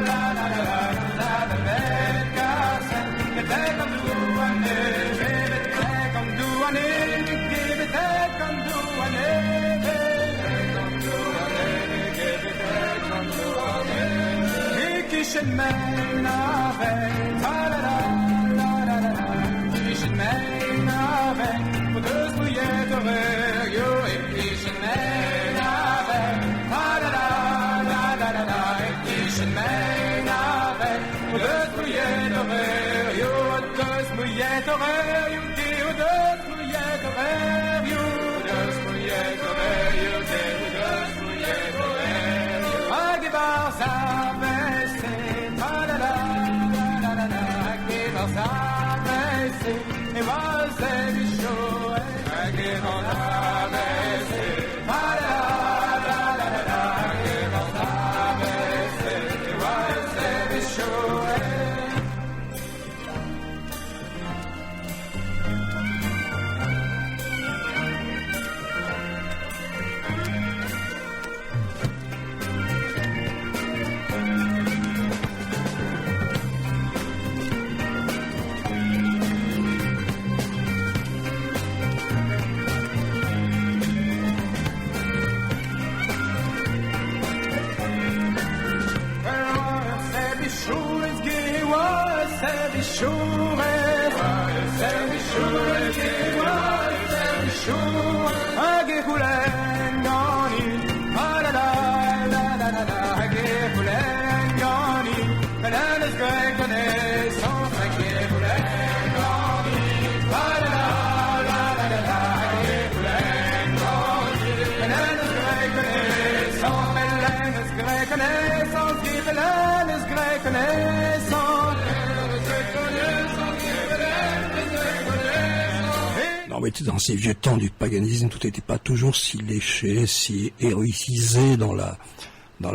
Non, mais dans ces vieux temps du paganisme, tout n'était pas toujours si léché, si héroïcisé dans la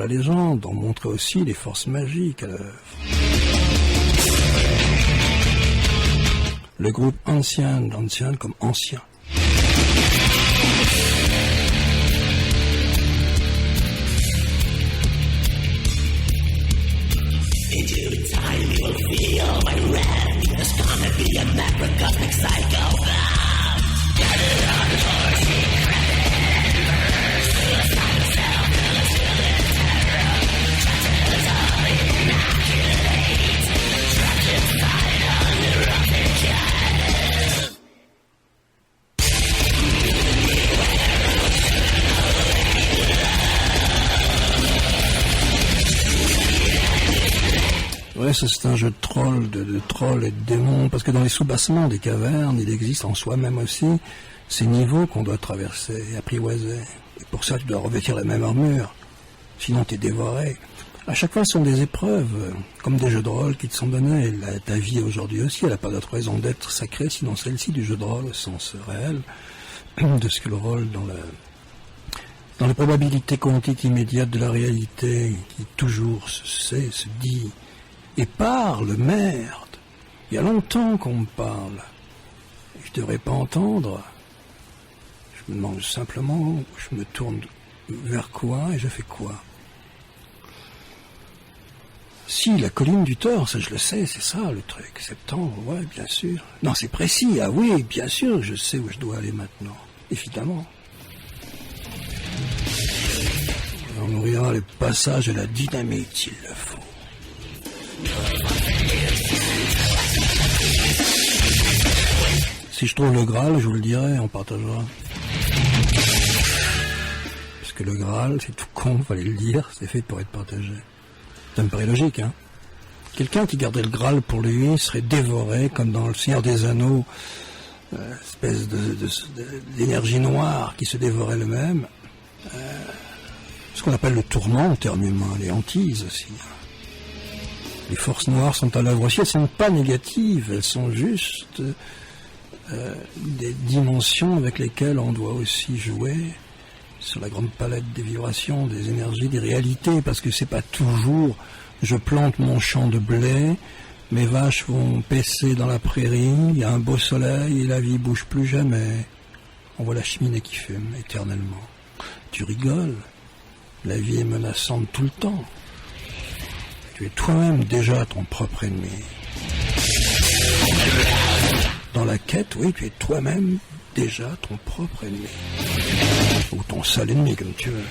légende. On montrait aussi les forces magiques à l'œuvre. Le groupe ancien comme ancien. In due time you will feel my wrath. There's gonna be a macrocosmic cycle. Get it on your secret. Suicide self, illustrated terror. Shatters all immaculate. Trapped inside unrotted cat. Ouais, ça c'est un jeu de troll, de trolls et de démons, parce que dans les soubassements des cavernes, il existe en soi-même aussi ces niveaux qu'on doit traverser et apprivoiser. Et pour ça, tu dois revêtir la même armure, sinon t'es dévoré. À chaque fois, ce sont des épreuves, comme des jeux de rôle qui te sont donnés. Ta vie aujourd'hui aussi, elle n'a pas d'autre raison d'être sacrée, sinon celle-ci du jeu de rôle au sens réel, de ce que le rôle dans la probabilité quantique immédiate de la réalité, qui toujours se sait, se dit, et parle, merde. Il y a longtemps qu'on me parle. Je devrais pas entendre. Je me demande simplement, je me tourne vers quoi et je fais quoi. Si, la colline du tort, ça je le sais, c'est ça le truc. Septembre, ouais, bien sûr. Non, c'est précis, ah oui, bien sûr, je sais où je dois aller maintenant. Évidemment. On nourrira les passages et la dynamite s'il le faut. Si je trouve le Graal, je vous le dirai, on partagera. Parce que le Graal, c'est tout con, fallait le dire, c'est fait pour être partagé. Ça me paraît logique, hein. Quelqu'un qui gardait le Graal pour lui serait dévoré, comme dans le Seigneur des Anneaux, espèce d'énergie noire qui se dévorait le même. Ce qu'on appelle le tourment en termes humains, les hantises aussi. Les forces noires sont à l'œuvre aussi, elles ne sont pas négatives, elles sont juste des dimensions avec lesquelles on doit aussi jouer sur la grande palette des vibrations, des énergies, des réalités, parce que c'est pas toujours je plante mon champ de blé, mes vaches vont paisser dans la prairie, il y a un beau soleil et la vie bouge plus jamais. On voit la cheminée qui fume éternellement. Tu rigoles, la vie est menaçante tout le temps. Tu es toi-même déjà ton propre ennemi. Dans la quête, oui, tu es toi-même déjà ton propre ennemi. Ou ton seul ennemi, comme tu veux.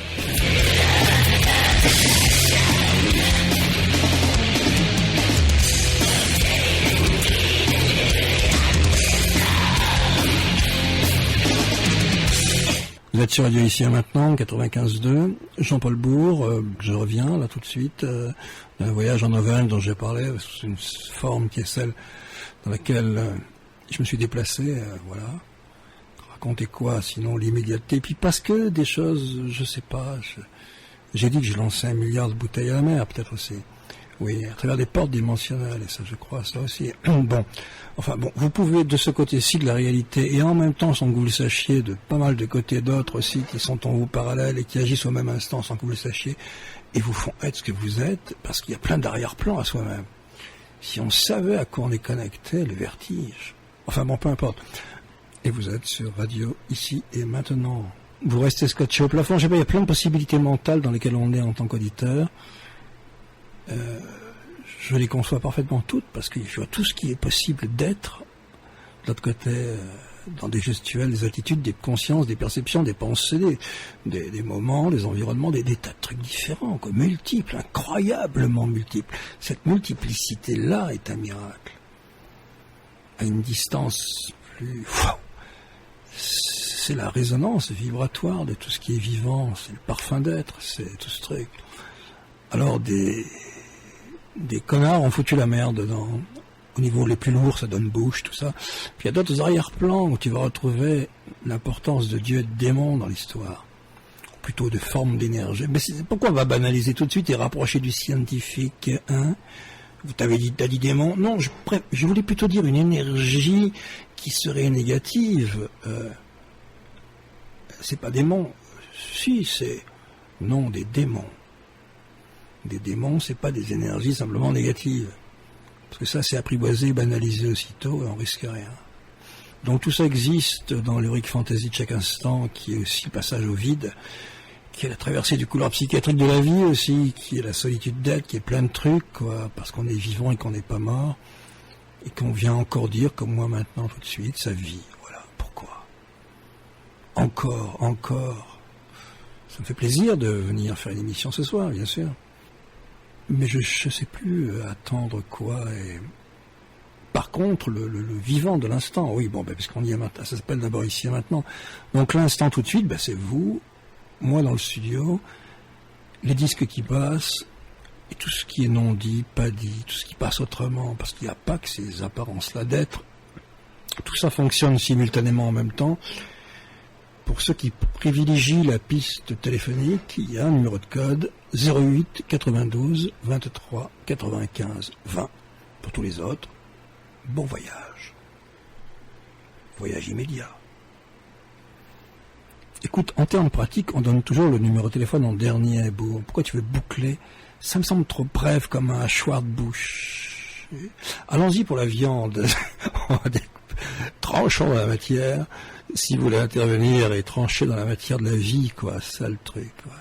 Vous êtes sur Radio Ici et Maintenant, 95.2. Jean-Paul Bourg, je reviens là tout de suite d'un voyage en Auvergne dont j'ai parlé. C'est une forme qui est celle dans laquelle je me suis déplacé, voilà. Raconter quoi, sinon l'immédiateté. Puis parce que des choses, je sais pas, j'ai dit que je lançais 1 milliard de bouteilles à la mer, peut-être aussi. Oui, à travers des portes dimensionnelles, et ça je crois, ça aussi. Bon, enfin bon, vous pouvez de ce côté-ci de la réalité, et en même temps, sans que vous le sachiez, de pas mal de côtés d'autres aussi, qui sont en vous parallèles et qui agissent au même instant sans que vous le sachiez, et vous font être ce que vous êtes, parce qu'il y a plein d'arrière-plans à soi-même. Si on savait à quoi on est connecté, le vertige. Enfin bon, peu importe. Et vous êtes sur Radio Ici et Maintenant. Vous restez scotché au plafond. Je sais pas, il y a plein de possibilités mentales dans lesquelles on est en tant qu'auditeur. Je les conçois parfaitement toutes, parce que je vois tout ce qui est possible d'être, de l'autre côté, dans des gestuels, des attitudes, des consciences, des perceptions, des pensées, des moments, des environnements, des tas de trucs différents, quoi, multiples, incroyablement multiples. Cette multiplicité-là est un miracle. À une distance plus... C'est la résonance vibratoire de tout ce qui est vivant, c'est le parfum d'être, c'est tout ce truc. Alors des connards ont foutu la merde dedans. Au niveau les plus lourds, ça donne bouche, tout ça. Puis il y a d'autres arrière-plans où tu vas retrouver l'importance de Dieu et de démon dans l'histoire. Ou plutôt de forme d'énergie. Mais pourquoi on va banaliser tout de suite et rapprocher du scientifique, hein? T'as dit démon? Non, je voulais plutôt dire une énergie qui serait négative. C'est pas démon. Si, c'est... Non, des démons. Des démons, c'est pas des énergies simplement négatives. Parce que ça, c'est apprivoisé, banalisé aussitôt, et on risque rien. Donc tout ça existe dans l'heroic fantasy de chaque instant, qui est aussi le passage au vide, qui est la traversée du couloir psychiatrique de la vie aussi, qui est la solitude d'être, qui est plein de trucs, quoi, parce qu'on est vivant et qu'on n'est pas mort, et qu'on vient encore dire, comme moi maintenant, tout de suite, sa vie. Voilà, pourquoi? Encore. Ça me fait plaisir de venir faire une émission ce soir, bien sûr. Mais je ne sais plus attendre quoi. Et... Par contre, le vivant de l'instant, oui, bon, parce qu'on y est maintenant, ça s'appelle d'abord Ici et Maintenant. Donc l'instant tout de suite, c'est vous, moi dans le studio, les disques qui passent, et tout ce qui est non dit, pas dit, tout ce qui passe autrement, parce qu'il n'y a pas que ces apparences-là d'être. Tout ça fonctionne simultanément en même temps. Pour ceux qui privilégient la piste téléphonique, il y a un numéro de code 08 92 23 95 20. Pour tous les autres, bon voyage. Voyage immédiat. Écoute, en termes pratiques, on donne toujours le numéro de téléphone en dernier. Pourquoi tu veux boucler? Ça me semble trop bref comme un hachoir de bouche. Allons-y pour la viande. Tranchons la matière. Si vous voulez intervenir et trancher dans la matière de la vie, quoi, c'est ça le truc. Ouais.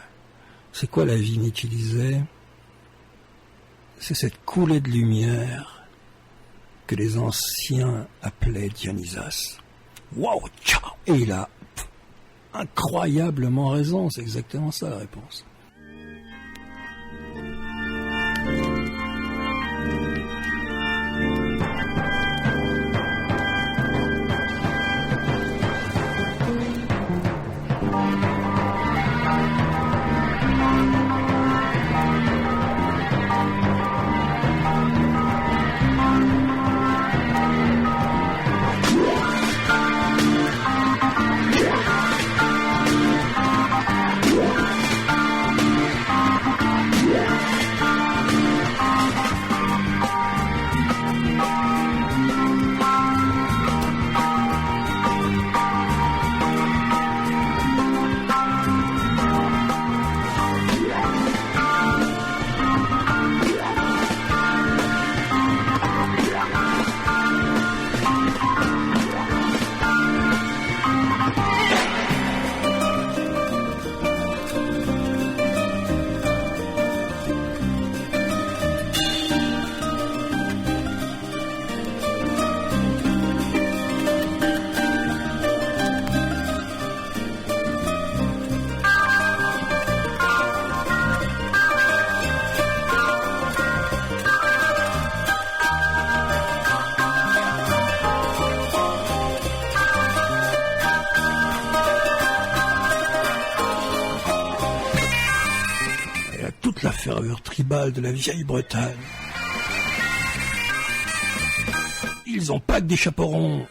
C'est quoi la vie, Nietzsche disait? C'est cette coulée de lumière que les anciens appelaient Dionysos. Waouh, ciao! Et il a incroyablement raison, c'est exactement ça la réponse. carrure tribale de la vieille Bretagne. Ils ont pas que des chaperons.